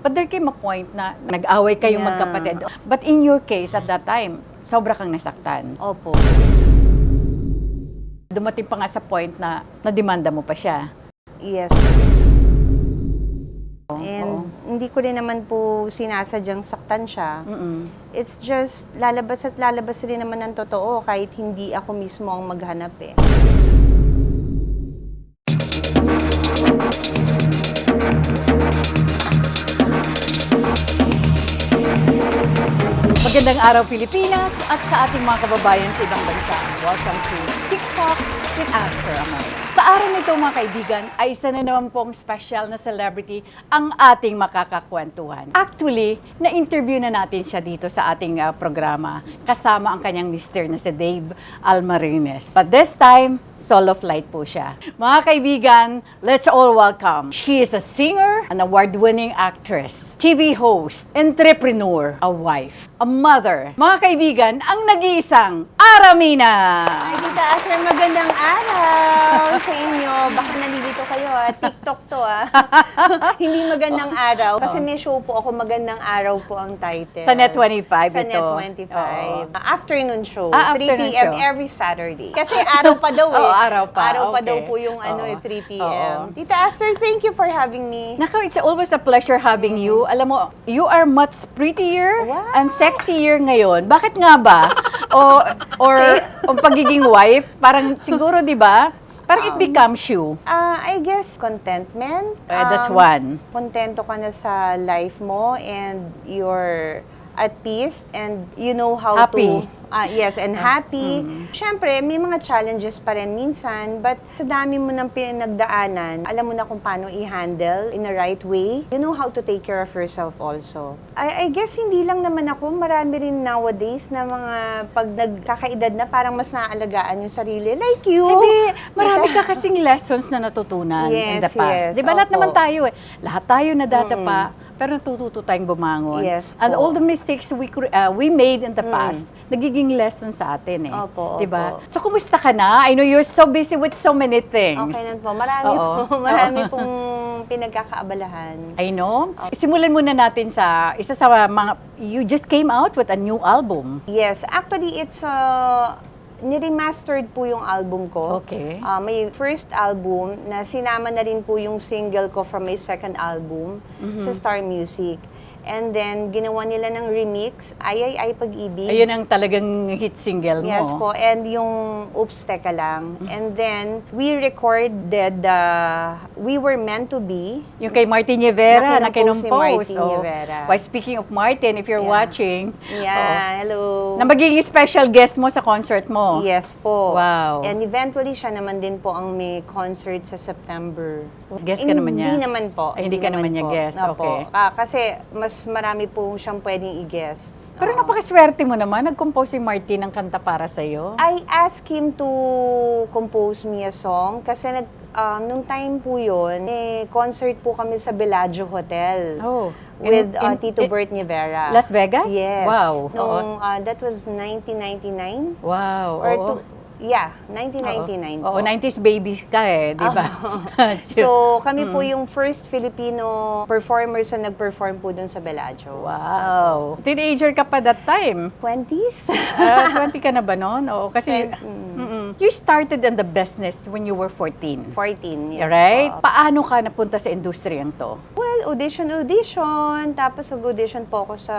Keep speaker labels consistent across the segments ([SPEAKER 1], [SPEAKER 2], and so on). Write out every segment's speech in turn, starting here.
[SPEAKER 1] But there came a point na nag-away kayong magkapatid. But in your case, at that time, sobra kang nasaktan.
[SPEAKER 2] Opo.
[SPEAKER 1] Dumating pa nga sa point na nademanda mo pa siya.
[SPEAKER 2] Yes. And hindi ko rin naman po sinasadyang saktan siya. It's just, lalabas at lalabas rin naman ng totoo kahit hindi ako mismo ang maghanap eh.
[SPEAKER 1] Magandang araw Pilipinas at sa ating mga kababayan sa ibang bansa. Welcome to TikTok with Aster Amay. Sa araw nito mga kaibigan ay isa na naman pong special na celebrity ang ating makakakwentuhan. Actually, na-interview na natin siya dito sa ating programa kasama ang kanyang mister na si Dave Almarines. But this time, solo flight po siya. Mga kaibigan, let's all welcome. She is a singer, an award-winning actress, TV host, entrepreneur, a wife, a mother. Mga kaibigan, ang nag-iisang Aramina!
[SPEAKER 2] Ay, Tita Aster, magandang araw sa inyo. Baka nalilito kayo TikTok to Hindi magandang araw. Kasi may show po ako, magandang araw po ang title.
[SPEAKER 1] Sa Net25
[SPEAKER 2] sa
[SPEAKER 1] ito.
[SPEAKER 2] Net25. Afternoon show. 3
[SPEAKER 1] afternoon
[SPEAKER 2] p.m.
[SPEAKER 1] show.
[SPEAKER 2] every Saturday. Kasi araw pa daw eh.
[SPEAKER 1] Araw pa.
[SPEAKER 2] Araw pa
[SPEAKER 1] Okay.
[SPEAKER 2] daw po yung 3 p.m.
[SPEAKER 1] Oo.
[SPEAKER 2] Tita Aster, thank you for having me.
[SPEAKER 1] Nako, it's always a pleasure having you. Alam mo, you are much prettier
[SPEAKER 2] Wow.
[SPEAKER 1] and sexier ngayon. Bakit nga ba? Or ang pagiging wife, parang siguro, di ba? Parang it becomes you.
[SPEAKER 2] I guess contentment.
[SPEAKER 1] That's one.
[SPEAKER 2] Kontento ka na sa life mo and you're at peace and you know how
[SPEAKER 1] Happy.
[SPEAKER 2] to... yes, and happy. Siyempre, may mga challenges pa rin minsan, but sa dami mo ng pinagdaanan, alam mo na kung paano i-handle in the right way. You know how to take care of yourself also. I guess hindi lang naman ako, marami rin nowadays na mga pag nagkakaedad na parang mas naaalagaan yung sarili. Like you.
[SPEAKER 1] Hindi, marami ka kasing lessons na natutunan in the
[SPEAKER 2] Yes,
[SPEAKER 1] past.
[SPEAKER 2] yes,
[SPEAKER 1] Di ba? Lahat
[SPEAKER 2] opo.
[SPEAKER 1] naman tayo eh. Lahat tayo nadadapa, pero natututo tayong bumangon.
[SPEAKER 2] Yes
[SPEAKER 1] And
[SPEAKER 2] po.
[SPEAKER 1] all the mistakes we made in the past, nagiging lesson sa atin eh.
[SPEAKER 2] Opo,
[SPEAKER 1] Di ba?
[SPEAKER 2] opo.
[SPEAKER 1] So, kumusta ka na? I know you're so busy with so many things.
[SPEAKER 2] Okay na po. Marami
[SPEAKER 1] Oo.
[SPEAKER 2] po. Marami pong pinagkakaabalahan.
[SPEAKER 1] I know. Simulan muna natin sa isa sa mga, you just came out with a new album.
[SPEAKER 2] Yes, actually it's ni-remastered po yung album ko.
[SPEAKER 1] Okay.
[SPEAKER 2] May first album na sinama na rin po yung single ko from my second album sa Star Music. And then, ginawa nila ng remix, Ay Ay Pag-ibig.
[SPEAKER 1] Ayun ang talagang hit single mo.
[SPEAKER 2] Yes po, and yung Oops, Teka Lang. And then, we recorded We Were Meant to Be.
[SPEAKER 1] Yung kay Martin Rivera na
[SPEAKER 2] kinompose
[SPEAKER 1] kinompose.
[SPEAKER 2] si Martin Rivera.
[SPEAKER 1] Why, speaking of Martin, if you're
[SPEAKER 2] Yeah.
[SPEAKER 1] watching,
[SPEAKER 2] Yeah, hello.
[SPEAKER 1] na magiging special guest mo sa concert mo.
[SPEAKER 2] Yes po.
[SPEAKER 1] Wow.
[SPEAKER 2] And eventually, siya naman din po ang may concert sa September.
[SPEAKER 1] Guest ka naman niya?
[SPEAKER 2] Hindi naman po.
[SPEAKER 1] Ay, hindi ka naman niya guest,
[SPEAKER 2] Opo.
[SPEAKER 1] okay.
[SPEAKER 2] Kasi mas marami po siyang pwedeng i-guest.
[SPEAKER 1] Pero napakaswerte mo naman, nag-compose si Martin ng kanta para sa'yo.
[SPEAKER 2] I asked him to compose me a song kasi nung time po yun, concert po kami sa Bellagio Hotel.
[SPEAKER 1] Oh.
[SPEAKER 2] With Tito Bert Nivera.
[SPEAKER 1] Las Vegas?
[SPEAKER 2] Yes.
[SPEAKER 1] Wow.
[SPEAKER 2] Nung, that was 1999.
[SPEAKER 1] Wow.
[SPEAKER 2] Or
[SPEAKER 1] oo.
[SPEAKER 2] 1999
[SPEAKER 1] Oo,
[SPEAKER 2] po.
[SPEAKER 1] 90s babies ka eh, di ba?
[SPEAKER 2] So, kami po yung first Filipino performers na nag-perform po dun sa Bellagio.
[SPEAKER 1] Wow. Teenager ka pa that time.
[SPEAKER 2] 20s?
[SPEAKER 1] 20 ka na ba noon? Oo, kasi you started in the business when you were 14.
[SPEAKER 2] 14, yes.
[SPEAKER 1] Right?
[SPEAKER 2] po.
[SPEAKER 1] Paano ka napunta sa industriyang to?
[SPEAKER 2] Well, audition. Tapos nag-audition po ako sa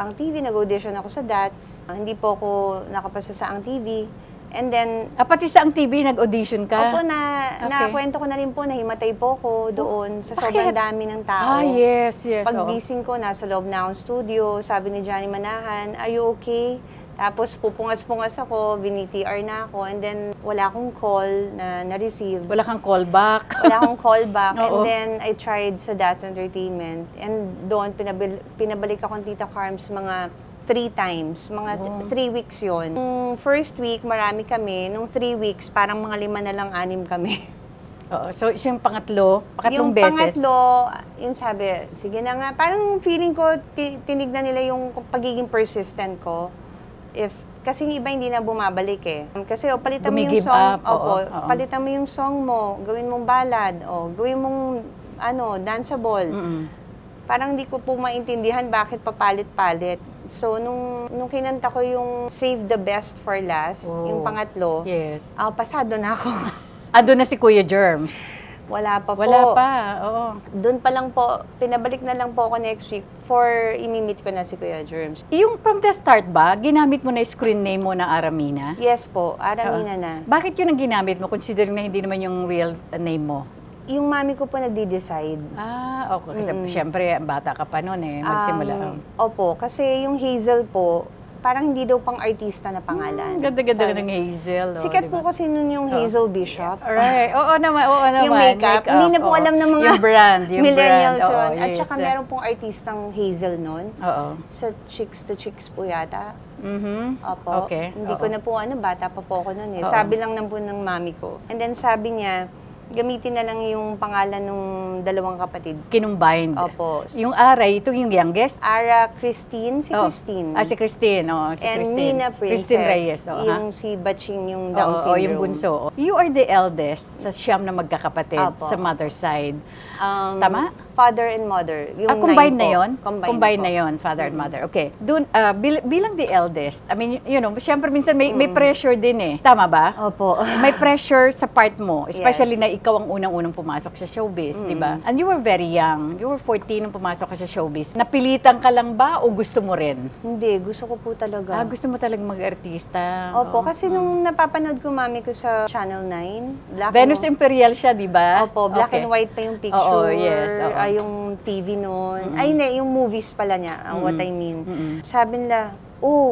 [SPEAKER 2] Ang TV, nag-audition ako sa DATS. Hindi po ako nakapasa sa Ang TV. And then,
[SPEAKER 1] Pati sa ang TV, nag-audition ka?
[SPEAKER 2] opo,
[SPEAKER 1] Okay.
[SPEAKER 2] nakwento ko na rin po, nahimatay po ako doon sa sobrang
[SPEAKER 1] Bakit?
[SPEAKER 2] dami ng tao.
[SPEAKER 1] Yes. oo.
[SPEAKER 2] Paggising ko, nasa loob na akong studio, sabi ni Johnny Manahan, are you okay? Tapos pupungas-pungas ako, binitr na ako, and then wala akong call na na-receive.
[SPEAKER 1] Wala kang callback?
[SPEAKER 2] Wala akong call back. And
[SPEAKER 1] Oo.
[SPEAKER 2] then I tried sa That's Entertainment. And doon, pinabalik akong Tita Carms mga 3 times. Mga 3 weeks yon. Nung first week, marami kami. Nung 3 weeks, parang mga 5 na lang, 6 kami.
[SPEAKER 1] Oo. So, yung pangatlong
[SPEAKER 2] Yung
[SPEAKER 1] beses?
[SPEAKER 2] pangatlo, yung sabi, sige na nga. Parang feeling ko, tinignan nila yung pagiging persistent ko. Kasi yung iba hindi na bumabalik eh. Kasi palitan mo yung
[SPEAKER 1] Gumi-give
[SPEAKER 2] song,
[SPEAKER 1] up, oo.
[SPEAKER 2] palitan mo yung song mo, gawin mong ballad, gawin mong danceable. parang hindi ko po maintindihan bakit papalit-palit. So, nung kinanta ko yung Save the Best for Last, yung pangatlo,
[SPEAKER 1] Yes.
[SPEAKER 2] pasado na ako.
[SPEAKER 1] Doon na si Kuya Germs.
[SPEAKER 2] Wala pa po.
[SPEAKER 1] Wala pa, oo.
[SPEAKER 2] Doon pa lang po, pinabalik na lang po ako next week for imimit ko na si Kuya Germs.
[SPEAKER 1] Yung from the start ba, ginamit mo na yung screen name mo na Aramina?
[SPEAKER 2] Yes po, Aramina na.
[SPEAKER 1] Bakit yun ang ginamit mo, considering na hindi naman yung real name mo?
[SPEAKER 2] Yung mami ko po nagde-decide.
[SPEAKER 1] Okay. Kasi syempre, bata ka pa noon magsimula.
[SPEAKER 2] Opo, kasi yung Hazel po, parang hindi daw pang artista na pangalan.
[SPEAKER 1] Ganda-ganda
[SPEAKER 2] Sabi-
[SPEAKER 1] ng Hazel.
[SPEAKER 2] Sikat po kasi nun yung Hazel Bishop.
[SPEAKER 1] Alright. Oo naman.
[SPEAKER 2] Yung makeup. Hindi na po alam ng mga
[SPEAKER 1] yung brand,
[SPEAKER 2] millennials
[SPEAKER 1] brand.
[SPEAKER 2] yun.
[SPEAKER 1] Oo,
[SPEAKER 2] At
[SPEAKER 1] yes.
[SPEAKER 2] saka meron pong artistang Hazel nun.
[SPEAKER 1] Oo.
[SPEAKER 2] Sa Chicks to Chicks po yata.
[SPEAKER 1] Mhm.
[SPEAKER 2] Opo.
[SPEAKER 1] Okay.
[SPEAKER 2] Hindi ko na po bata pa po ako nun eh.
[SPEAKER 1] Oo.
[SPEAKER 2] Sabi lang ng po ng mami ko. And then sabi niya, gamitin na lang yung pangalan ng dalawang kapatid.
[SPEAKER 1] Kinumbined.
[SPEAKER 2] Opo.
[SPEAKER 1] Yung Aray, ito yung youngest?
[SPEAKER 2] Ara Christine, si
[SPEAKER 1] Oh.
[SPEAKER 2] Christine.
[SPEAKER 1] Si Christine. Si
[SPEAKER 2] And
[SPEAKER 1] Christine.
[SPEAKER 2] Nina Princess.
[SPEAKER 1] Christine Reyes.
[SPEAKER 2] Yung si Batching, yung Down
[SPEAKER 1] Oo,
[SPEAKER 2] syndrome.
[SPEAKER 1] yung bunso. You are the eldest sa siyam na magkakapatid
[SPEAKER 2] Opo.
[SPEAKER 1] sa mother's side. Tama?
[SPEAKER 2] Father and mother. Yung
[SPEAKER 1] Combined
[SPEAKER 2] nine
[SPEAKER 1] na
[SPEAKER 2] po.
[SPEAKER 1] yon? Combined
[SPEAKER 2] po.
[SPEAKER 1] na yon, father and mother. Okay. Doon, bilang the eldest, I mean, siyempre minsan may pressure din eh. Tama ba?
[SPEAKER 2] Opo.
[SPEAKER 1] May pressure sa part mo, especially
[SPEAKER 2] Yes.
[SPEAKER 1] na ikaw ang unang-unang pumasok sa showbiz, di ba? And you were very young. You were 14 nung pumasok ka sa showbiz. Napilitan ka lang ba o gusto mo rin?
[SPEAKER 2] Hindi, gusto ko po talaga.
[SPEAKER 1] Gusto mo talagang mag-artista?
[SPEAKER 2] Opo,
[SPEAKER 1] Oo.
[SPEAKER 2] kasi nung napapanood ko mami ko sa Channel 9,
[SPEAKER 1] Venus Imperial siya, di ba?
[SPEAKER 2] Opo, black
[SPEAKER 1] Okay.
[SPEAKER 2] and white pa yung picture.
[SPEAKER 1] Oo, yes, oo.
[SPEAKER 2] Yung TV noon. Ay, hindi, yung movies pala niya, what I mean. Sabi nila,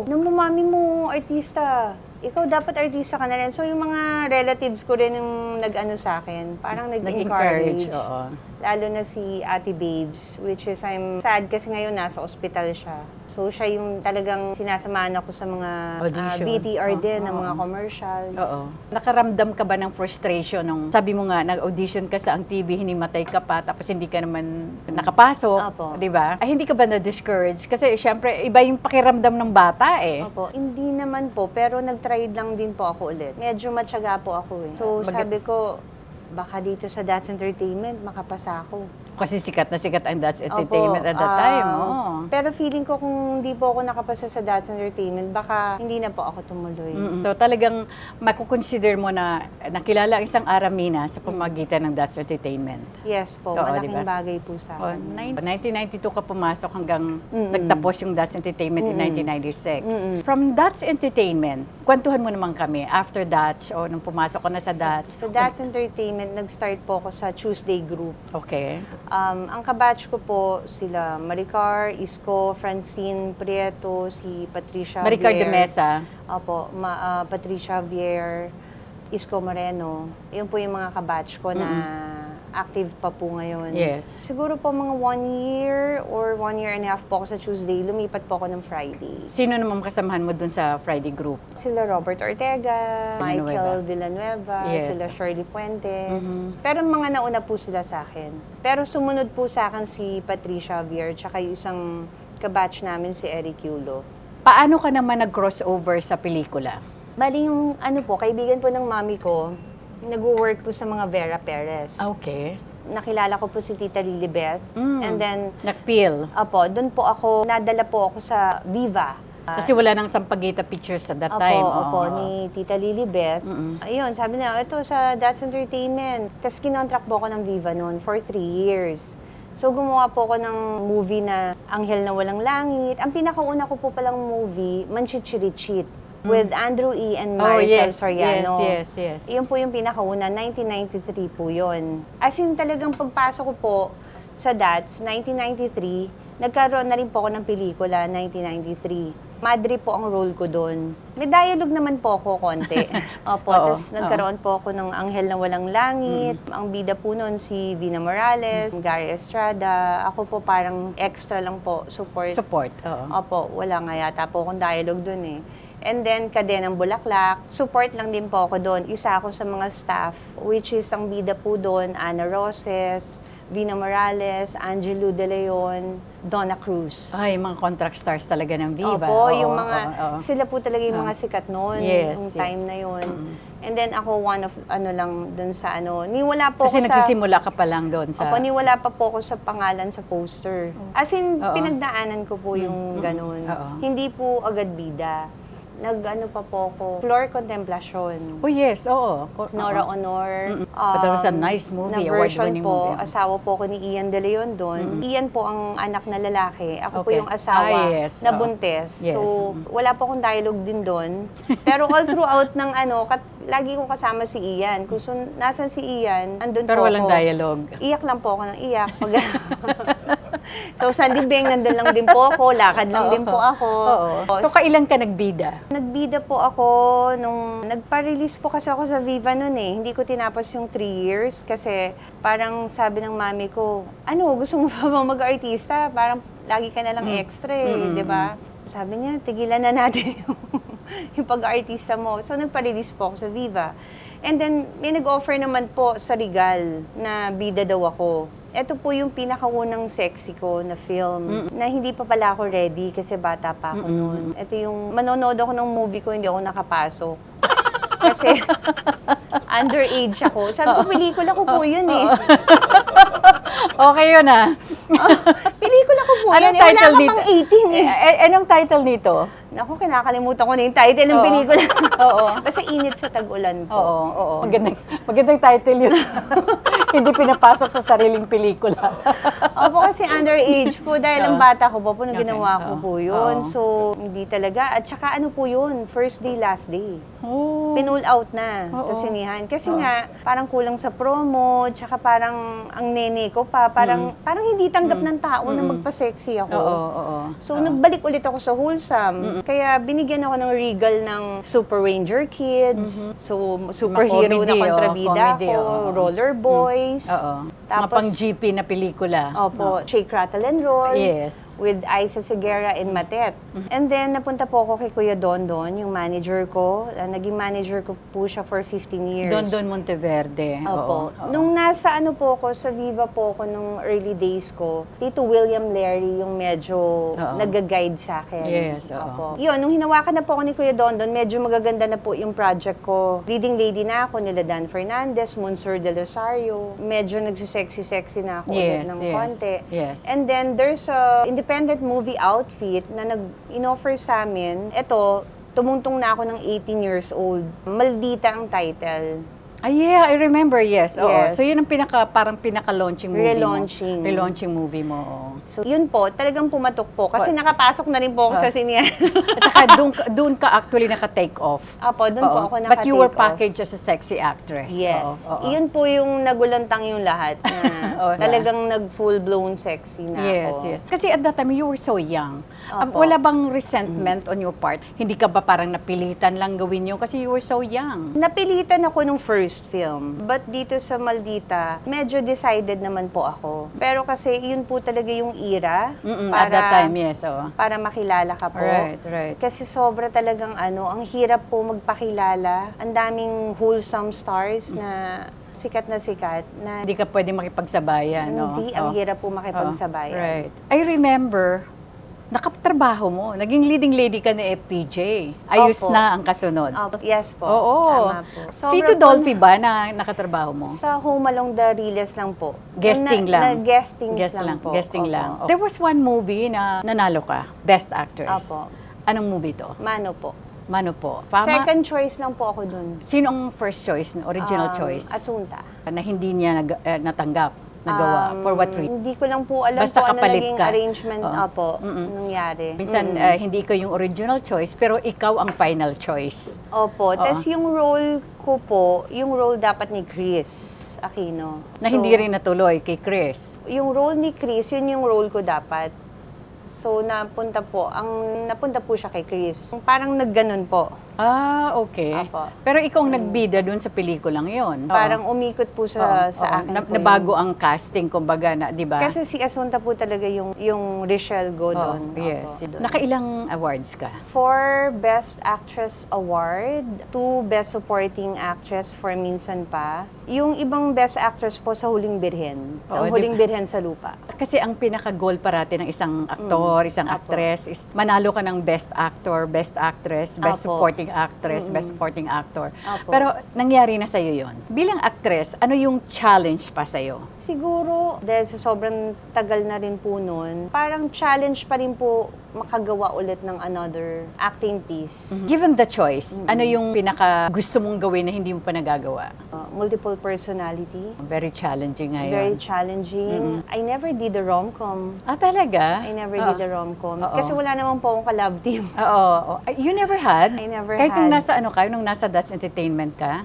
[SPEAKER 2] naman mami mo, artista. Ikaw dapat artista ka na rin. So, yung mga relatives ko rin yung nag-ano sa akin, parang
[SPEAKER 1] Nag-encourage,
[SPEAKER 2] nag-encourage.
[SPEAKER 1] oo.
[SPEAKER 2] Lalo na si Ate Babes, which is I'm sad kasi ngayon nasa ospital siya. So, siya yung talagang sinasamahan ako sa mga
[SPEAKER 1] Audition.
[SPEAKER 2] VTR din, ng
[SPEAKER 1] Oo.
[SPEAKER 2] mga commercials.
[SPEAKER 1] Oo. Nakaramdam ka ba ng frustration nung sabi mo nga, nag-audition ka sa ang TV, hinimatay ka pa, tapos hindi ka naman nakapasok,
[SPEAKER 2] Opo.
[SPEAKER 1] di ba? Ay, hindi ka ba na-discourage? Kasi syempre, iba yung pakiramdam ng bata eh.
[SPEAKER 2] Opo. Hindi naman po, pero nag-try lang din po ako ulit. Medyo matyaga po ako eh. So, sabi ko, baka dito sa That's Entertainment, makapasa ako.
[SPEAKER 1] Kasi sikat na sikat ang That's Entertainment at that time.
[SPEAKER 2] Pero feeling ko kung hindi po ako nakapasa sa That's Entertainment, baka hindi na po ako tumuloy.
[SPEAKER 1] So talagang makukonsider mo na nakilala ang isang Aramina sa pamagitan ng That's Entertainment.
[SPEAKER 2] Yes po,
[SPEAKER 1] Oo,
[SPEAKER 2] malaking
[SPEAKER 1] diba?
[SPEAKER 2] bagay po sa akin.
[SPEAKER 1] 1992 ka pumasok hanggang nagtapos yung That's Entertainment in 1996. From That's Entertainment, kwentuhan mo naman kami after That's o nung pumasok ka na sa That's.
[SPEAKER 2] Sa That's Entertainment, nag-start po ako sa Tuesday Group.
[SPEAKER 1] Okay.
[SPEAKER 2] Ang kabatch ko po, sila Maricar, Isko, Francine Prieto, si Patricia
[SPEAKER 1] Maricar de
[SPEAKER 2] Vier.
[SPEAKER 1] Mesa.
[SPEAKER 2] Opo, Patricia Vier, Isko Moreno. Yun po yung mga kabatch ko na active pa po ngayon.
[SPEAKER 1] Yes.
[SPEAKER 2] Siguro po mga 1 year or 1 year and a half po ako sa Tuesday, lumipat po ako ng Friday.
[SPEAKER 1] Sino naman kasamahan mo dun sa Friday group?
[SPEAKER 2] Sila Robert Ortega, Michael Villanueva,
[SPEAKER 1] Yes.
[SPEAKER 2] sila Shirley Fuentes. Pero mga nauna po sila sa akin. Pero sumunod po sa akin si Patricia Vier, tsaka yung isang kabatch namin si Eric Yulo.
[SPEAKER 1] Paano ka naman nag-crossover sa pelikula?
[SPEAKER 2] Bali yung kaibigan po ng mami ko, nag-work po sa mga Vera Perez.
[SPEAKER 1] Okay.
[SPEAKER 2] Nakilala ko po si Tita Lilibet. And then,
[SPEAKER 1] Nag-peel.
[SPEAKER 2] doon po ako, nadala po ako sa Viva.
[SPEAKER 1] Kasi wala nang Sampaguita Pictures at that time.
[SPEAKER 2] Opo, ni Tita Lilibet. Ayun, sabi na, ito sa That's Entertainment. Tapos kinontract po ako ng Viva noon for 3 years. So gumawa po ako ng movie na Anghel na Walang Langit. Ang pinakauna ko po palang movie, Manchichirichit. With Andrew E. and Maricel Soriano.
[SPEAKER 1] Yes.
[SPEAKER 2] Yun po yung pinakauna, 1993 po yun. As in talagang pagpasok ko po sa DATS, 1993, nagkaroon na rin po ako ng pelikula, 1993. Madre po ang role ko doon. May dialogue naman po ako konti. Opo, tapos nagkaroon po ako ng Anghel na Walang Langit. Ang bida po noon si Vina Morales, Gary Estrada. Ako po parang extra lang po, support.
[SPEAKER 1] Oo.
[SPEAKER 2] Opo, wala nga yata po akong dialogue doon eh. And then, Kadenang Bulaklak. Support lang din po ako doon. Isa ako sa mga staff, which is ang bida po doon, Ana Roses, Vina Morales, Angelo De Leon, Donna Cruz.
[SPEAKER 1] Ay, mga contract stars talaga ng Viva.
[SPEAKER 2] Opo, yung mga, sila po talaga yung mga sikat noon,
[SPEAKER 1] Yes,
[SPEAKER 2] yung
[SPEAKER 1] yes.
[SPEAKER 2] time na yun. And then ako one of, lang, dun sa niwala po
[SPEAKER 1] Kasi
[SPEAKER 2] ako sa...
[SPEAKER 1] nagsisimula ka pa lang doon sa...
[SPEAKER 2] Opo, niwala pa po ako sa pangalan sa poster. As in,
[SPEAKER 1] Oo.
[SPEAKER 2] pinagdaanan ko po yung ganun.
[SPEAKER 1] Oo.
[SPEAKER 2] Hindi po agad bida. Pa po ako, Flor Contemplacion.
[SPEAKER 1] Oh yes, oo.
[SPEAKER 2] Nora Honor.
[SPEAKER 1] But that was a nice movie,
[SPEAKER 2] na version
[SPEAKER 1] award-winning
[SPEAKER 2] po,
[SPEAKER 1] movie.
[SPEAKER 2] asawa po ko ni Ian De Leon doon. Ian po ang anak na lalaki. Ako po
[SPEAKER 1] Okay.
[SPEAKER 2] yung asawa
[SPEAKER 1] Yes,
[SPEAKER 2] na
[SPEAKER 1] oo.
[SPEAKER 2] buntes.
[SPEAKER 1] Yes.
[SPEAKER 2] So, wala po akong dialogue din doon. Pero all throughout ng lagi kong kasama si Ian. Kung nasan si Ian, andun
[SPEAKER 1] Pero
[SPEAKER 2] po
[SPEAKER 1] walang
[SPEAKER 2] ako.
[SPEAKER 1] dialogue.
[SPEAKER 2] Iyak lang po ako ng iyak. So, sa libing, nandun lang din po ako. Lakad lang din po ako.
[SPEAKER 1] Oo. So, kailan ka nagbida?
[SPEAKER 2] Nagbida po ako nung nagpa-release po kasi ako sa Viva noon eh. Hindi ko tinapos yung 3 years kasi parang sabi ng mami ko, gusto mo ba bang mag-artista? Parang lagi ka na lang extra eh, di ba? Sabi niya, tigilan na natin yung pag-artista mo. So, nagpa-release po ako sa Viva. And then, may nag-offer naman po sa Regal na bida daw ako. Ito po yung pinakaunang sexy ko na film na hindi pa pala ako ready kasi bata pa ako noon. Ito yung manonood ako ng movie ko, hindi ako nakapasok. Kasi underage ako. Sabi ko, pelikula ko po yun eh.
[SPEAKER 1] Okay yun ah.
[SPEAKER 2] Pelikula ko po
[SPEAKER 1] Anong
[SPEAKER 2] yan.
[SPEAKER 1] title
[SPEAKER 2] Wala ka
[SPEAKER 1] dito?
[SPEAKER 2] pang 18 eh.
[SPEAKER 1] Anong title nito?
[SPEAKER 2] Naku, kinakalimutan ko na yung title ng
[SPEAKER 1] Oo.
[SPEAKER 2] pelikula.
[SPEAKER 1] Oo.
[SPEAKER 2] Basta Init sa Tag-Ulan po.
[SPEAKER 1] Oo. Magandang title yun. Hindi pinapasok sa sariling pelikula.
[SPEAKER 2] Opo, kasi underage po dahil ang bata ko po nung
[SPEAKER 1] Okay.
[SPEAKER 2] ginawa ko po yun.
[SPEAKER 1] Oo.
[SPEAKER 2] So, hindi talaga. At saka po yun, first day, last day.
[SPEAKER 1] Oh.
[SPEAKER 2] Pinull out na sa
[SPEAKER 1] Oo.
[SPEAKER 2] sinihan. Kasi nga, parang kulang sa promo, tsaka parang ang nene ko pa, parang hindi tanggap ng tao na magpa-sexy ako.
[SPEAKER 1] Oo.
[SPEAKER 2] So, nagbalik ulit ako sa wholesome. Kaya binigyan ako ng Regal ng Super Ranger Kids. So, superhero
[SPEAKER 1] Mga
[SPEAKER 2] na
[SPEAKER 1] comedy,
[SPEAKER 2] kontrabida
[SPEAKER 1] comedy,
[SPEAKER 2] ako,
[SPEAKER 1] oo.
[SPEAKER 2] Roller Boys.
[SPEAKER 1] Oo. Mga
[SPEAKER 2] Tapos,
[SPEAKER 1] pang-GP na pelikula.
[SPEAKER 2] Opo, Shake, Rattle, and Roll.
[SPEAKER 1] Yes.
[SPEAKER 2] With Isa Segura and Matet. And then, napunta po ako kay Kuya Dondon, yung manager ko. Naging manager ko po siya for 15 years.
[SPEAKER 1] Don Monteverde.
[SPEAKER 2] Opo.
[SPEAKER 1] Oo.
[SPEAKER 2] Nung nasa po ako, sa Viva po ako nung early days ko, Tito William Larry yung medyo nag-guide sa akin.
[SPEAKER 1] Yes, oo.
[SPEAKER 2] Opo. Yun, nung hinawakan na po ako ni Kuya Dondon, medyo magaganda na po yung project ko. Leading lady na ako, nila Dan Fernandez, Monsur de Rosario. Medyo nagsisexy-sexy na ako ulit ng konti.
[SPEAKER 1] Yes.
[SPEAKER 2] And then, there's a independent movie outfit na in-offer sa amin. Ito, tumungtong na ako ng 18 years old. Maldita ang title.
[SPEAKER 1] Yeah, I remember, yes. Oo.
[SPEAKER 2] Yes.
[SPEAKER 1] So, yun ang parang pinaka-launching movie
[SPEAKER 2] Relaunching.
[SPEAKER 1] mo. Relaunching movie mo, oo.
[SPEAKER 2] So, yun po, talagang pumatok po. Kasi nakapasok na rin po ako sa sinihan.
[SPEAKER 1] At saka doon ka actually naka-take off.
[SPEAKER 2] Apo, doon po
[SPEAKER 1] Oo.
[SPEAKER 2] ako naka-take
[SPEAKER 1] But you were
[SPEAKER 2] off.
[SPEAKER 1] packaged as a sexy actress.
[SPEAKER 2] Yes.
[SPEAKER 1] Oo.
[SPEAKER 2] Iyon po yung nagulantang yung lahat na
[SPEAKER 1] Oo.
[SPEAKER 2] talagang nag-full-blown sexy na
[SPEAKER 1] Yes,
[SPEAKER 2] ako.
[SPEAKER 1] yes. Kasi at that time, you were so young.
[SPEAKER 2] Opo.
[SPEAKER 1] Wala bang resentment on your part? Hindi ka ba parang napilitan lang gawin yun kasi you were so young?
[SPEAKER 2] Napilitan ako nung first film. But dito sa Maldita, medyo decided naman po ako. Pero kasi yun po talaga yung era
[SPEAKER 1] At that time, yes. Oo.
[SPEAKER 2] para makilala ka po.
[SPEAKER 1] Right.
[SPEAKER 2] Kasi sobra talagang ang hirap po magpakilala. Ang daming wholesome stars na sikat na
[SPEAKER 1] Hindi ka pwede makipagsabayan, no?
[SPEAKER 2] hindi, ang
[SPEAKER 1] Oo.
[SPEAKER 2] hirap po makipagsabayan.
[SPEAKER 1] Right. I remember, nakatrabaho mo. Naging leading lady ka na FPJ. Ayos
[SPEAKER 2] Opo.
[SPEAKER 1] na ang kasunod.
[SPEAKER 2] Yes po.
[SPEAKER 1] Oo.
[SPEAKER 2] Tama po.
[SPEAKER 1] Si Tito Dolphy ba na nakatrabaho mo?
[SPEAKER 2] Sa Home Along the Riles lang po.
[SPEAKER 1] Guesting lang.
[SPEAKER 2] Guesting lang po.
[SPEAKER 1] Guesting
[SPEAKER 2] Opo.
[SPEAKER 1] lang. There was one movie na nanalo ka, Best Actress.
[SPEAKER 2] Opo.
[SPEAKER 1] Anong movie to?
[SPEAKER 2] Mano po.
[SPEAKER 1] Mano po?
[SPEAKER 2] Second choice lang po ako dun.
[SPEAKER 1] Sino ang first choice, original choice?
[SPEAKER 2] Asunta.
[SPEAKER 1] Na hindi niya natanggap, nagawa. For what reason?
[SPEAKER 2] Hindi ko lang po alam
[SPEAKER 1] Basta
[SPEAKER 2] kung ano
[SPEAKER 1] kapalit
[SPEAKER 2] naging
[SPEAKER 1] ka.
[SPEAKER 2] arrangement
[SPEAKER 1] Oo.
[SPEAKER 2] po nangyari.
[SPEAKER 1] Minsan, hindi ikaw yung original choice, pero ikaw ang final choice.
[SPEAKER 2] Opo. Tapos yung role ko po, yung role dapat ni Chris Aquino.
[SPEAKER 1] Na hindi rin natuloy kay Chris.
[SPEAKER 2] Yung role ni Chris, yun yung role ko dapat. So, napunta po siya kay Chris. Parang nagganon po.
[SPEAKER 1] Okay.
[SPEAKER 2] Apo.
[SPEAKER 1] Pero ikaw ang nagbida dun sa pelikulang yon.
[SPEAKER 2] Parang umikot po sa akin po
[SPEAKER 1] Nabago ang casting, kumbaga, na, di ba?
[SPEAKER 2] Kasi si Asunta po talaga yung Richelle Go doon.
[SPEAKER 1] Yes.
[SPEAKER 2] Opo, doon.
[SPEAKER 1] Nakailang awards ka?
[SPEAKER 2] 4 Best Actress Award, 2 Best Supporting Actress for Minsan Pa. Yung ibang Best Actress po sa Huling Birhen.
[SPEAKER 1] Oo,
[SPEAKER 2] Ang Huling Birhen sa Lupa.
[SPEAKER 1] Kasi ang pinaka-goal parati ng isang aktor, isang
[SPEAKER 2] Apo.
[SPEAKER 1] actress is manalo ka ng Best Actor, Best Actress, Best
[SPEAKER 2] Apo.
[SPEAKER 1] Supporting Actress, Best Supporting Actor.
[SPEAKER 2] Apo.
[SPEAKER 1] Pero nangyari na sa'yo yon. Bilang actress, ano yung challenge pa sa'yo?
[SPEAKER 2] Siguro, dahil sa sobrang tagal na rin po noon, parang challenge pa rin po makagawa ulit ng another acting piece.
[SPEAKER 1] Given the choice, ano yung pinaka gusto mong gawin na hindi mo pa nagagawa?
[SPEAKER 2] Multiple personality.
[SPEAKER 1] Very challenging ngayon.
[SPEAKER 2] Very challenging. I never did the rom-com.
[SPEAKER 1] Talaga?
[SPEAKER 2] I never did the rom-com.
[SPEAKER 1] Oo.
[SPEAKER 2] Kasi wala naman po akong ka-love team.
[SPEAKER 1] Oo. You never had?
[SPEAKER 2] I never
[SPEAKER 1] Kahit nung
[SPEAKER 2] had.
[SPEAKER 1] nasa nung nasa Dutch Entertainment ka?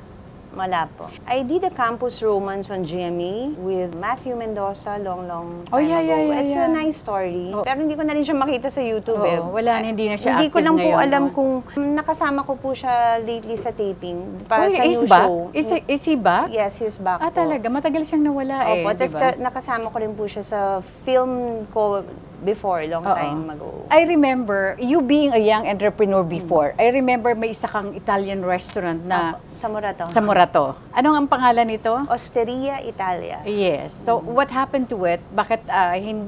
[SPEAKER 2] Wala po. I did a campus romance on GMA with Matthew Mendoza long
[SPEAKER 1] Oh,
[SPEAKER 2] time
[SPEAKER 1] yeah,
[SPEAKER 2] ago.
[SPEAKER 1] yeah, yeah,
[SPEAKER 2] It's
[SPEAKER 1] yeah.
[SPEAKER 2] a nice story.
[SPEAKER 1] Oh.
[SPEAKER 2] Pero hindi ko na rin siya makita sa YouTube eh.
[SPEAKER 1] Oo, wala na, hindi na siya
[SPEAKER 2] Hindi ko
[SPEAKER 1] active
[SPEAKER 2] lang po
[SPEAKER 1] ngayon,
[SPEAKER 2] alam
[SPEAKER 1] no?
[SPEAKER 2] kung nakasama ko po siya lately sa taping. Para
[SPEAKER 1] Uy,
[SPEAKER 2] sa
[SPEAKER 1] is
[SPEAKER 2] new
[SPEAKER 1] back?
[SPEAKER 2] show.
[SPEAKER 1] Is he back?
[SPEAKER 2] Yes, he's back po.
[SPEAKER 1] Talaga? Matagal siyang nawala
[SPEAKER 2] Opo,
[SPEAKER 1] di
[SPEAKER 2] tapos
[SPEAKER 1] ba?
[SPEAKER 2] nakasama ko rin po siya sa film ko before, long time ago.
[SPEAKER 1] I remember, you being a young entrepreneur before, I remember may isa kang Italian restaurant na
[SPEAKER 2] Sa Morato.
[SPEAKER 1] sa Morato. Anong ang pangalan nito?
[SPEAKER 2] Osteria Italia.
[SPEAKER 1] Yes. So, what happened to it? Bakit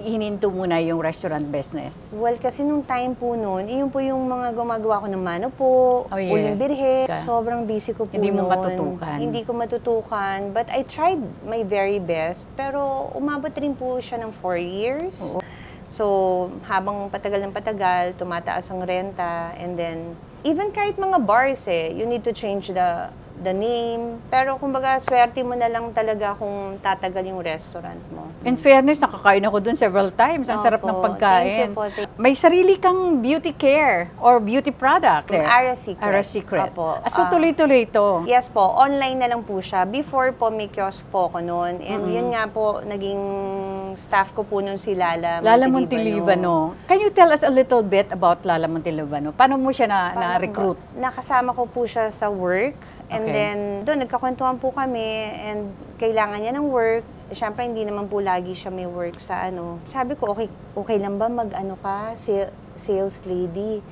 [SPEAKER 1] hininto muna yung restaurant business?
[SPEAKER 2] Well, kasi nung time po noon, yun po yung mga gumagawa ko ng mano po,
[SPEAKER 1] Oh, yes.
[SPEAKER 2] uling birhe.
[SPEAKER 1] Ka.
[SPEAKER 2] Sobrang busy ko po
[SPEAKER 1] Hindi mo
[SPEAKER 2] noon.
[SPEAKER 1] matutukan.
[SPEAKER 2] Hindi ko matutukan. But I tried my very best. Pero umabot rin po siya ng 4 years.
[SPEAKER 1] Oo.
[SPEAKER 2] So, habang patagal ng patagal, tumataas ang renta. And then, even kahit mga bars you need to change the name. Pero kumbaga, swerte mo na lang talaga kung tatagal yung restaurant mo.
[SPEAKER 1] In fairness, nakakain ako dun several times. Ang sarap ng
[SPEAKER 2] Opo.
[SPEAKER 1] pagkain.
[SPEAKER 2] Thank you po.
[SPEAKER 1] May sarili kang beauty care or beauty product.
[SPEAKER 2] Ara Secret.
[SPEAKER 1] Ara Secret.
[SPEAKER 2] Opo.
[SPEAKER 1] So, tuloy-tuloy ito.
[SPEAKER 2] Yes po, online na lang po siya. Before po, may kiosk po ako noon. And yun nga po, naging staff ko po noon si Lala
[SPEAKER 1] Lala Montelibano. Can you tell us a little bit about Lala Montelibano? Paano mo siya na-recruit?
[SPEAKER 2] Nakasama ko po siya sa work. And
[SPEAKER 1] Okay.
[SPEAKER 2] then, doon, nagkakwentuhan po kami. And kailangan niya ng work. Siyempre, hindi naman po lagi siya may work sa ano. Sabi ko, okay lang ba mag-ano ka, sales lady?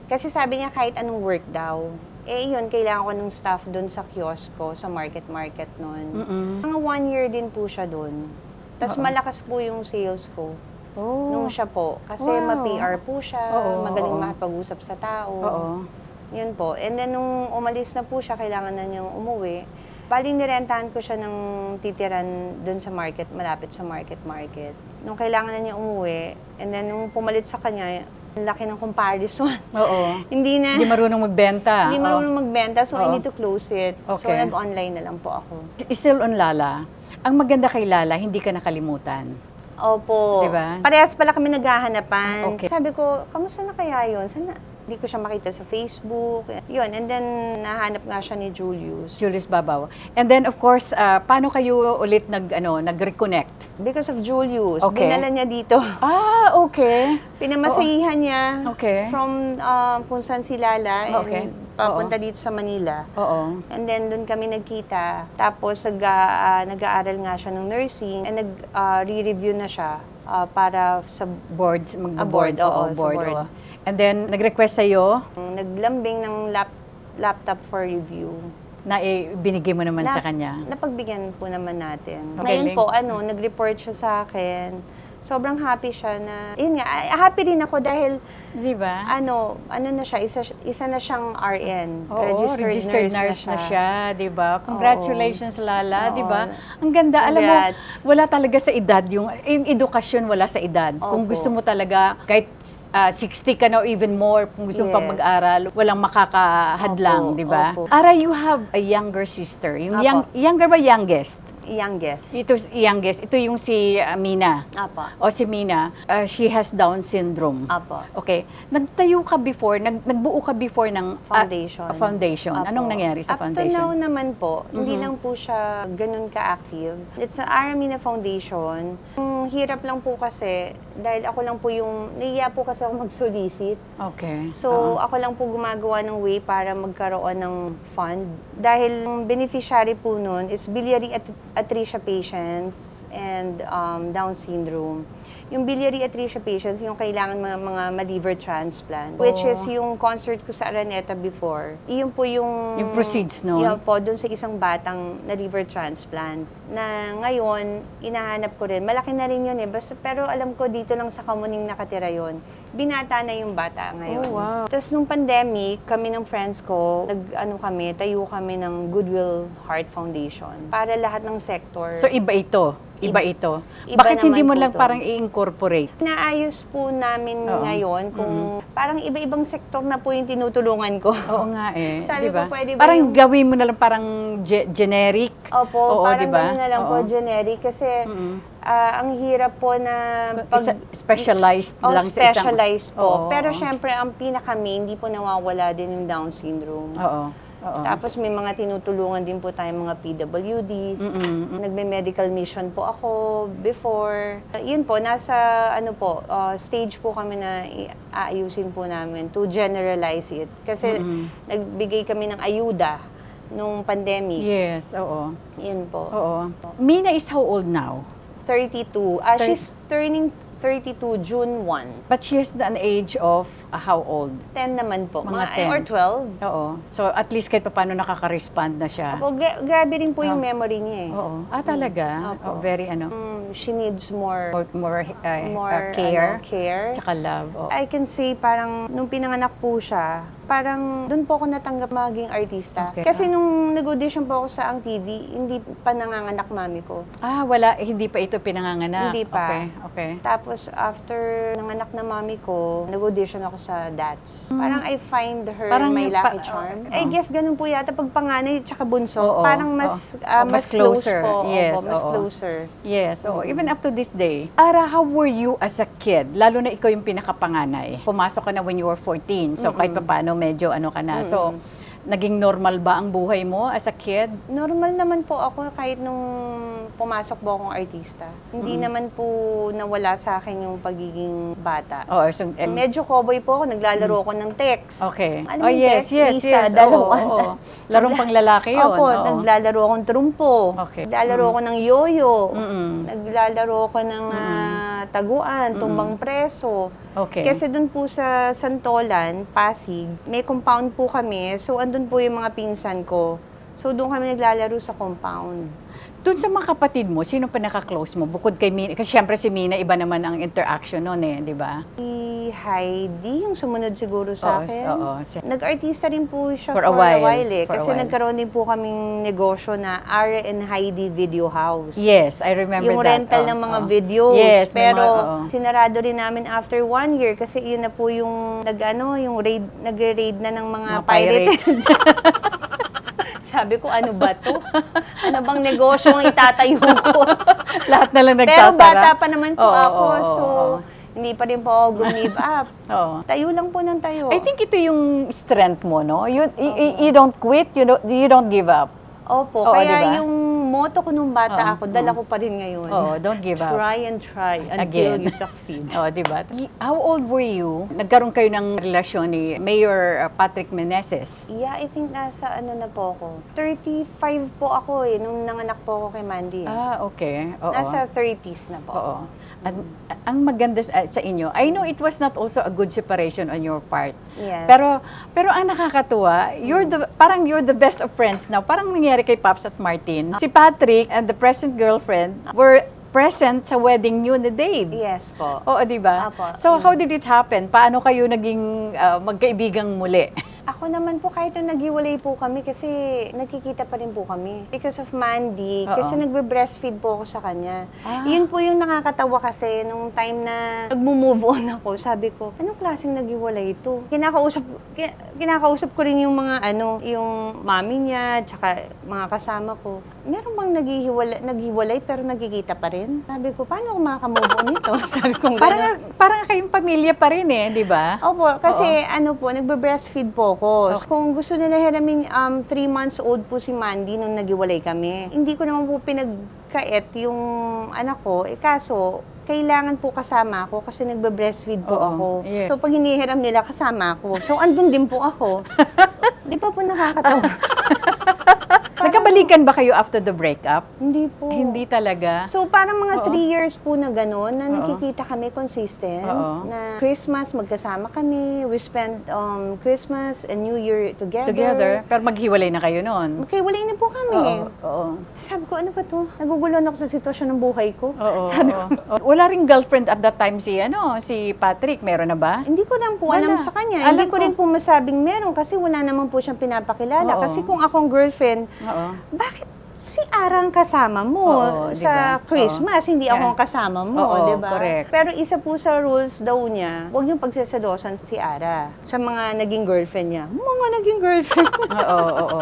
[SPEAKER 2] Kasi sabi niya, kahit anong work daw. Yun, kailangan ko ng staff doon sa kiosk ko, sa market noon. Mga 1 year din po siya doon. Tapos malakas po yung sales ko. Nung siya po. Kasi
[SPEAKER 1] Wow.
[SPEAKER 2] ma-PR po siya,
[SPEAKER 1] Oo,
[SPEAKER 2] magaling
[SPEAKER 1] oo.
[SPEAKER 2] makipag-usap sa tao.
[SPEAKER 1] Oo.
[SPEAKER 2] Yun po. And then, nung umalis na po siya, kailangan na niyang umuwi. Baling nirentahan ko siya ng titiran doon sa market, malapit sa market. Nung kailangan na niya umuwi, and then nung pumalit sa kanya, ang laki ng comparison.
[SPEAKER 1] Oo.
[SPEAKER 2] Hindi na.
[SPEAKER 1] Hindi marunong magbenta.
[SPEAKER 2] Hindi marunong magbenta, so I
[SPEAKER 1] Oo.
[SPEAKER 2] need to close it. So,
[SPEAKER 1] Okay.
[SPEAKER 2] nag-online na lang po ako.
[SPEAKER 1] Still on Lala. Ang maganda kay Lala, hindi ka nakalimutan.
[SPEAKER 2] Opo.
[SPEAKER 1] Diba?
[SPEAKER 2] Parehas pala kami naghahanapan.
[SPEAKER 1] Okay.
[SPEAKER 2] Sabi ko, kamusta na kaya yun? Sana hindi ko siya makita sa Facebook. Yun, and then nahanap nga siya ni Julius.
[SPEAKER 1] Julius Babaw. And then, of course, paano kayo ulit nag-reconnect?
[SPEAKER 2] Because of Julius.
[SPEAKER 1] Okay.
[SPEAKER 2] Dinala niya dito.
[SPEAKER 1] Okay.
[SPEAKER 2] Pinamasahihan niya
[SPEAKER 1] Okay.
[SPEAKER 2] from kung saan si Lala
[SPEAKER 1] Okay.
[SPEAKER 2] and papunta dito sa Manila.
[SPEAKER 1] Oo.
[SPEAKER 2] And then, doon kami nagkita. Tapos, nag-aaral nga siya ng nursing and nag-re-review na siya para sa
[SPEAKER 1] Board, mag-board.
[SPEAKER 2] board, oo, sa
[SPEAKER 1] board.
[SPEAKER 2] board.
[SPEAKER 1] Oo. And then, nag-request sa'yo
[SPEAKER 2] naglambing ng laptop for review.
[SPEAKER 1] na binigay mo naman sa kanya.
[SPEAKER 2] Napagbigyan po naman natin.
[SPEAKER 1] Okay,
[SPEAKER 2] Ngayon po, nag-report siya sa akin. Sobrang happy siya na, yun nga, happy rin ako dahil,
[SPEAKER 1] Di ba?
[SPEAKER 2] ano na siya, isa na siyang RN.
[SPEAKER 1] Oo, registered nurse na siya, di ba? Congratulations, Lala,
[SPEAKER 2] Oo.
[SPEAKER 1] di ba? Ang ganda. Alam mo,
[SPEAKER 2] Congrats.
[SPEAKER 1] wala talaga sa edad. Yung edukasyon, wala sa edad. Kung
[SPEAKER 2] Opo.
[SPEAKER 1] gusto mo talaga, kahit 60 ka na or even more, kung gusto mo pang
[SPEAKER 2] Yes.
[SPEAKER 1] mag-aral, walang makakahadlang,
[SPEAKER 2] Opo,
[SPEAKER 1] di ba?
[SPEAKER 2] opo.
[SPEAKER 1] Ara, you have a younger sister. Yung
[SPEAKER 2] Opo.
[SPEAKER 1] younger ba youngest?
[SPEAKER 2] Youngest.
[SPEAKER 1] Ito youngest. Ito yung si Mina.
[SPEAKER 2] Apa.
[SPEAKER 1] O si Mina, she has Down syndrome.
[SPEAKER 2] Apa.
[SPEAKER 1] Okay. Nagtayo ka before, nagbuo ka before ng
[SPEAKER 2] Foundation.
[SPEAKER 1] foundation.
[SPEAKER 2] Apo.
[SPEAKER 1] Anong nangyari sa
[SPEAKER 2] Up to
[SPEAKER 1] foundation?
[SPEAKER 2] now naman po, hindi lang po siya ganun ka-active. It's an Aramina Foundation. Yung Ang hirap lang po kasi, dahil ako lang po nahiya po kasi ako mag-solicit.
[SPEAKER 1] Okay.
[SPEAKER 2] So, ako lang po gumagawa ng way para magkaroon ng fund. Dahil ang beneficiary po nun is biliary atresia patients and Down syndrome. Yung biliary atresia patients, yung kailangan mga ma-liver transplant, which is yung concert ko sa Araneta before. Iyon po yung
[SPEAKER 1] proceeds, no?
[SPEAKER 2] Yun po, dun sa isang batang na liver transplant. Na ngayon, inahanap ko rin. Malaki na rin yun eh. Pero alam ko dito lang sa Kamuning nakatira yun. Binata na yung bata ngayon.
[SPEAKER 1] Oh, wow.
[SPEAKER 2] Tapos nung pandemic, kami ng friends ko, tayo kami ng Goodwill Heart Foundation para lahat ng sector.
[SPEAKER 1] So, iba ito. Iba ito.
[SPEAKER 2] Iba
[SPEAKER 1] Bakit hindi mo
[SPEAKER 2] naman po
[SPEAKER 1] lang
[SPEAKER 2] to.
[SPEAKER 1] parang i-incorporate?
[SPEAKER 2] Naayos po namin
[SPEAKER 1] Oo.
[SPEAKER 2] ngayon kung parang iba-ibang sektor na po yung tinutulungan ko.
[SPEAKER 1] Oo nga eh.
[SPEAKER 2] Sabi
[SPEAKER 1] diba?
[SPEAKER 2] ko, pwede ba
[SPEAKER 1] parang
[SPEAKER 2] yung-
[SPEAKER 1] gawin mo na lang parang generic.
[SPEAKER 2] Opo,
[SPEAKER 1] Oo,
[SPEAKER 2] parang
[SPEAKER 1] diba?
[SPEAKER 2] gano'n na lang po,
[SPEAKER 1] Oo.
[SPEAKER 2] generic. Kasi ang hirap po na
[SPEAKER 1] Specialized lang sa isang...
[SPEAKER 2] specialized po.
[SPEAKER 1] Oo,
[SPEAKER 2] Pero
[SPEAKER 1] oo.
[SPEAKER 2] syempre, ang pinaka-main, hindi po nawawala din yung Down syndrome.
[SPEAKER 1] Oo. Oo.
[SPEAKER 2] Tapos may mga tinutulungan din po tayong mga PWDs. Nagme-medical mission po ako before. Yun po, nasa stage po kami na aayusin po namin to generalize it. Kasi nagbigay kami ng ayuda nung pandemic.
[SPEAKER 1] Yes, oo.
[SPEAKER 2] Yun po.
[SPEAKER 1] Oo. Mina is how old now?
[SPEAKER 2] 32. She's turning 32 June 1.
[SPEAKER 1] But she has an age of how old?
[SPEAKER 2] 10 naman po.
[SPEAKER 1] Mga 10.
[SPEAKER 2] Or 12.
[SPEAKER 1] Oo. So at least kahit paano nakaka-respond na siya.
[SPEAKER 2] Opo, grabe rin po yung memory niya eh.
[SPEAKER 1] Oo. talaga?
[SPEAKER 2] Opo.
[SPEAKER 1] Very
[SPEAKER 2] She needs more
[SPEAKER 1] care.
[SPEAKER 2] care.
[SPEAKER 1] Tsaka love. Oo.
[SPEAKER 2] I can say parang nung pinanganak po siya, parang doon po ako natanggap maging artista.
[SPEAKER 1] Okay.
[SPEAKER 2] Kasi nung nag-audition po ako sa Ang TV, hindi pa nanganganak mami ko.
[SPEAKER 1] Wala. Hindi pa ito pinanganganak.
[SPEAKER 2] Hindi pa.
[SPEAKER 1] Okay.
[SPEAKER 2] Tapos after nanganak na mami ko, nag-audition ako sa DATS. Parang I find her
[SPEAKER 1] Parang
[SPEAKER 2] my
[SPEAKER 1] yung
[SPEAKER 2] lucky
[SPEAKER 1] pa-
[SPEAKER 2] charm.
[SPEAKER 1] oo.
[SPEAKER 2] I guess ganun po yata pag panganay tsaka bunso.
[SPEAKER 1] Oo,
[SPEAKER 2] Parang
[SPEAKER 1] oo.
[SPEAKER 2] mas
[SPEAKER 1] Mas
[SPEAKER 2] close
[SPEAKER 1] closer.
[SPEAKER 2] po.
[SPEAKER 1] Yes,
[SPEAKER 2] Opo, mas
[SPEAKER 1] oo.
[SPEAKER 2] closer.
[SPEAKER 1] Yes, even up to this day. Ara, how were you as a kid? Lalo na ikaw yung pinakapanganay. Pumasok ka na when you were 14, so kahit paano medyo ka na. So, naging normal ba ang buhay mo as a kid?
[SPEAKER 2] Normal naman po ako kahit nung pumasok po akong artista. Hindi naman po nawala sa akin yung pagiging bata.
[SPEAKER 1] Oh, so,
[SPEAKER 2] Medyo cowboy po ako, naglalaro ako ng text.
[SPEAKER 1] okay.
[SPEAKER 2] Alam mo yung
[SPEAKER 1] yes,
[SPEAKER 2] text,
[SPEAKER 1] yes,
[SPEAKER 2] isa,
[SPEAKER 1] yes.
[SPEAKER 2] dalawa.
[SPEAKER 1] Oo. Larong panglalaki yun.
[SPEAKER 2] Opo,
[SPEAKER 1] Oo.
[SPEAKER 2] naglalaro akong trumpo.
[SPEAKER 1] Okay.
[SPEAKER 2] Naglalaro ako ng yoyo.
[SPEAKER 1] Mm-mm.
[SPEAKER 2] Naglalaro ako ng taguan, tumbang preso.
[SPEAKER 1] Okay.
[SPEAKER 2] Kasi doon po sa Santolan, Pasig, may compound po kami. So, andun po yung mga pinsan ko. So, doon kami naglalaro sa compound.
[SPEAKER 1] Doon sa mga kapatid mo, sino pa naka-close mo? Bukod kay Mina, kasi syempre si Mina, iba naman ang interaction noon eh, di ba?
[SPEAKER 2] Si Heidi, yung sumunod siguro sa akin.
[SPEAKER 1] Oo.
[SPEAKER 2] Nag-artista rin po siya
[SPEAKER 1] For a while.
[SPEAKER 2] eh.
[SPEAKER 1] For a
[SPEAKER 2] Kasi
[SPEAKER 1] while.
[SPEAKER 2] nagkaroon din po kaming negosyo na Ara and Heidi Video House.
[SPEAKER 1] Yes, I remember
[SPEAKER 2] Yung
[SPEAKER 1] that.
[SPEAKER 2] rental
[SPEAKER 1] Oo,
[SPEAKER 2] ng mga
[SPEAKER 1] oo.
[SPEAKER 2] videos.
[SPEAKER 1] Yes, may
[SPEAKER 2] pero
[SPEAKER 1] mga- oo.
[SPEAKER 2] sinarado rin namin after 1 year kasi yun na po yung nagre-raid na ng mga
[SPEAKER 1] Mga
[SPEAKER 2] pirated. Sabi ko, ano ba to? Ano bang negosyo ang itatayo ko?
[SPEAKER 1] Lahat na lang
[SPEAKER 2] Pero
[SPEAKER 1] nagsasara.
[SPEAKER 2] bata pa naman po
[SPEAKER 1] Oo,
[SPEAKER 2] ako,
[SPEAKER 1] oo,
[SPEAKER 2] so
[SPEAKER 1] oo.
[SPEAKER 2] hindi pa rin po ako give up.
[SPEAKER 1] Oo.
[SPEAKER 2] Tayo lang po ng tayo.
[SPEAKER 1] I think ito yung strength mo, no? You don't quit, you don't give up.
[SPEAKER 2] Opo,
[SPEAKER 1] Oo,
[SPEAKER 2] kaya
[SPEAKER 1] diba?
[SPEAKER 2] yung motto ko nung bata
[SPEAKER 1] Oo,
[SPEAKER 2] ako, dala ko pa rin ngayon.
[SPEAKER 1] Oo, don't give up.
[SPEAKER 2] Try and try until
[SPEAKER 1] Again.
[SPEAKER 2] you succeed.
[SPEAKER 1] Oh, di ba? How old were you? Nagkaroon kayo ng relasyon ni Mayor Patrick Meneses.
[SPEAKER 2] Yeah, I think nasa na po ako. 35 po ako nung nanganak po ako kay Mandy.
[SPEAKER 1] Okay. Oo.
[SPEAKER 2] Nasa 30s na po.
[SPEAKER 1] Oo. Ang maganda sa inyo, I know it was not also a good separation on your part.
[SPEAKER 2] Yes.
[SPEAKER 1] Pero ang nakakatuwa, parang you're the best of friends now. Parang nangyari kay Paps at Martin. Si Patrick and the present girlfriend were present sa wedding niyo ni Dave.
[SPEAKER 2] Yes po.
[SPEAKER 1] Oo, di ba?
[SPEAKER 2] Apo.
[SPEAKER 1] So, how did it happen? Paano kayo naging magkaibigang muli?
[SPEAKER 2] Ako naman po, kahit nung naghiwalay po kami, kasi nagkikita pa rin po kami. Because of Mandy,
[SPEAKER 1] Oo.
[SPEAKER 2] kasi nagbe-breastfeed po ako sa kanya.
[SPEAKER 1] Ah.
[SPEAKER 2] Yun po yung nakakatawa kasi, nung time na nagmo-move on ako, sabi ko, anong klaseng naghiwalay ito? Kinakausap ko rin yung mga yung mami niya, tsaka mga kasama ko. Meron bang naghiwalay pero nagkikita pa rin? Sabi ko, paano ako makakamove on nito? Sabi ko, gano'n.
[SPEAKER 1] Parang kayong pamilya pa rin eh, di ba?
[SPEAKER 2] Opo, kasi nagbe-breastfeed po ako. Kung gusto nila hiramin, 3 months old po si Mandy nung naghiwalay kami. Hindi ko naman po pinagkait yung anak ko. Kaso, kailangan po kasama ako kasi nagbe-breastfeed po
[SPEAKER 1] Oo,
[SPEAKER 2] ako.
[SPEAKER 1] yes.
[SPEAKER 2] So, pag hinihiram nila, kasama ako. So, andun din po ako. Di pa po nakakatawa?
[SPEAKER 1] Nagkabalikan ba kayo after the breakup?
[SPEAKER 2] Hindi po.
[SPEAKER 1] Hindi talaga.
[SPEAKER 2] So, parang mga
[SPEAKER 1] Oo.
[SPEAKER 2] 3 years po na gano'n, na
[SPEAKER 1] Oo.
[SPEAKER 2] nakikita kami consistent,
[SPEAKER 1] Oo.
[SPEAKER 2] na Christmas, magkasama kami, we spent Christmas and New Year
[SPEAKER 1] Together, pero maghiwalay na kayo noon.
[SPEAKER 2] Okay, walay na po kami.
[SPEAKER 1] Oo.
[SPEAKER 2] Sabi ko, ano ba to? Naguguluhan ako sa sitwasyon ng buhay ko.
[SPEAKER 1] Oo.
[SPEAKER 2] Sabi
[SPEAKER 1] oo.
[SPEAKER 2] ko,
[SPEAKER 1] Wala ring girlfriend at that time si Patrick, meron na ba?
[SPEAKER 2] hindi ko lang po alam
[SPEAKER 1] Wala.
[SPEAKER 2] sa kanya.
[SPEAKER 1] Alam
[SPEAKER 2] Hindi ko
[SPEAKER 1] ko.
[SPEAKER 2] rin po masabing meron kasi wala naman po siyang pinapakilala.
[SPEAKER 1] Oo.
[SPEAKER 2] Kasi kung akong girlfriend,
[SPEAKER 1] Oo.
[SPEAKER 2] bakit si Arang kasama mo
[SPEAKER 1] Oo,
[SPEAKER 2] sa
[SPEAKER 1] diba?
[SPEAKER 2] Christmas, hindi
[SPEAKER 1] Yeah.
[SPEAKER 2] ako ang kasama mo,
[SPEAKER 1] Oo,
[SPEAKER 2] di ba?
[SPEAKER 1] correct.
[SPEAKER 2] Pero isa po sa rules daw niya, huwag niyong pagsasadosan si Ara sa mga naging girlfriend niya. Mga naging girlfriend.
[SPEAKER 1] Oo, oo.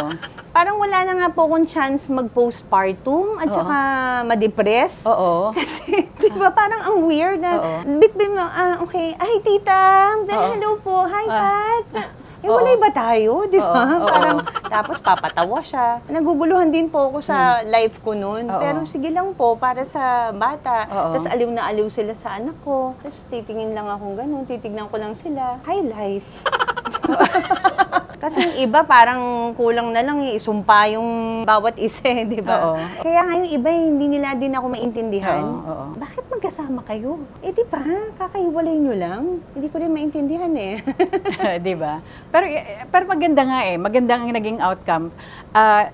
[SPEAKER 2] Parang wala na nga po akong chance mag-postpartum at
[SPEAKER 1] Oo.
[SPEAKER 2] saka ma-depress.
[SPEAKER 1] Oo.
[SPEAKER 2] Kasi, di ba, parang ang weird na,
[SPEAKER 1] Oo.
[SPEAKER 2] bit-bit mo, okay, ay, tita, hello po, hi, Pat. Walay ba tayo, di ba?
[SPEAKER 1] Oo, oo.
[SPEAKER 2] Parang, tapos papatawa siya. Naguguluhan din po ako sa life ko noon.
[SPEAKER 1] Oo.
[SPEAKER 2] Pero sige lang po, para sa bata.
[SPEAKER 1] Oo.
[SPEAKER 2] Tapos aliw na aliw sila sa anak ko. Tapos titingin lang akong ganun, titignan ko lang sila. Hi, life. Kasi yung iba parang kulang na lang isumpa yung bawat isa, di ba?
[SPEAKER 1] Oo.
[SPEAKER 2] Kaya nga yung iba hindi nila din ako maintindihan.
[SPEAKER 1] Oo, oo.
[SPEAKER 2] Bakit magkasama kayo? Di ba? Kakahiwalay nyo lang. Hindi ko rin maintindihan eh.
[SPEAKER 1] 'Di ba? Pero maganda nga eh. Maganda ang naging outcome.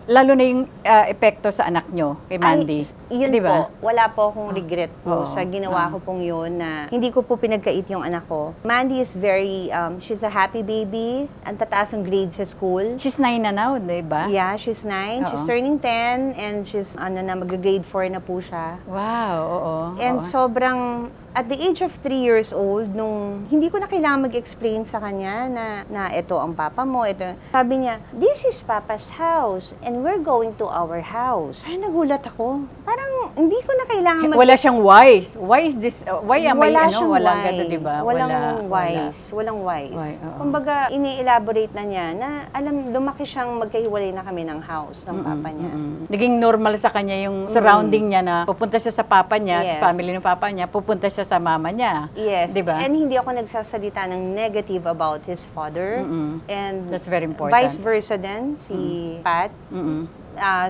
[SPEAKER 1] Lalo na yung epekto sa anak nyo, kay Mandy.
[SPEAKER 2] Yun
[SPEAKER 1] Di ba?
[SPEAKER 2] po. Wala po akong regret po
[SPEAKER 1] Oo.
[SPEAKER 2] sa ginawa ko pong yun na hindi ko po pinagkait yung anak ko. Mandy is very, she's a happy baby. Ang tataas ng grades sa school.
[SPEAKER 1] She's 9 na now, 'di ba?
[SPEAKER 2] Yeah, she's 9. She's
[SPEAKER 1] Oo.
[SPEAKER 2] turning 10 and she's mag-grade 4 na po siya.
[SPEAKER 1] Wow, oo.
[SPEAKER 2] And
[SPEAKER 1] oo.
[SPEAKER 2] sobrang, at the age of 3 years old, nung hindi ko na kailangan mag-explain sa kanya na ito ang papa mo, ito. Sabi niya, this is Papa's house and we're going to our house. Ay, nagulat ako. Parang hindi ko na kailangan
[SPEAKER 1] Wala siyang wise. Why is this? Why am I,
[SPEAKER 2] siyang
[SPEAKER 1] wala
[SPEAKER 2] why.
[SPEAKER 1] ganun, di ba?
[SPEAKER 2] Walang
[SPEAKER 1] Wala.
[SPEAKER 2] wise. Walang
[SPEAKER 1] Why,
[SPEAKER 2] wise.
[SPEAKER 1] oo.
[SPEAKER 2] Kumbaga, ini-elaborate na niya na, lumaki siyang magkahiwalay na kami ng house ng papa niya.
[SPEAKER 1] Naging normal sa kanya yung surrounding niya na pupunta siya sa papa niya,
[SPEAKER 2] Yes.
[SPEAKER 1] sa family ng papa niya, pupunta siya sa mama niya.
[SPEAKER 2] Yes.
[SPEAKER 1] Di ba?
[SPEAKER 2] And hindi ako nagsasalita ng negative about his father. And
[SPEAKER 1] That's very important.
[SPEAKER 2] vice versa din, si Pat.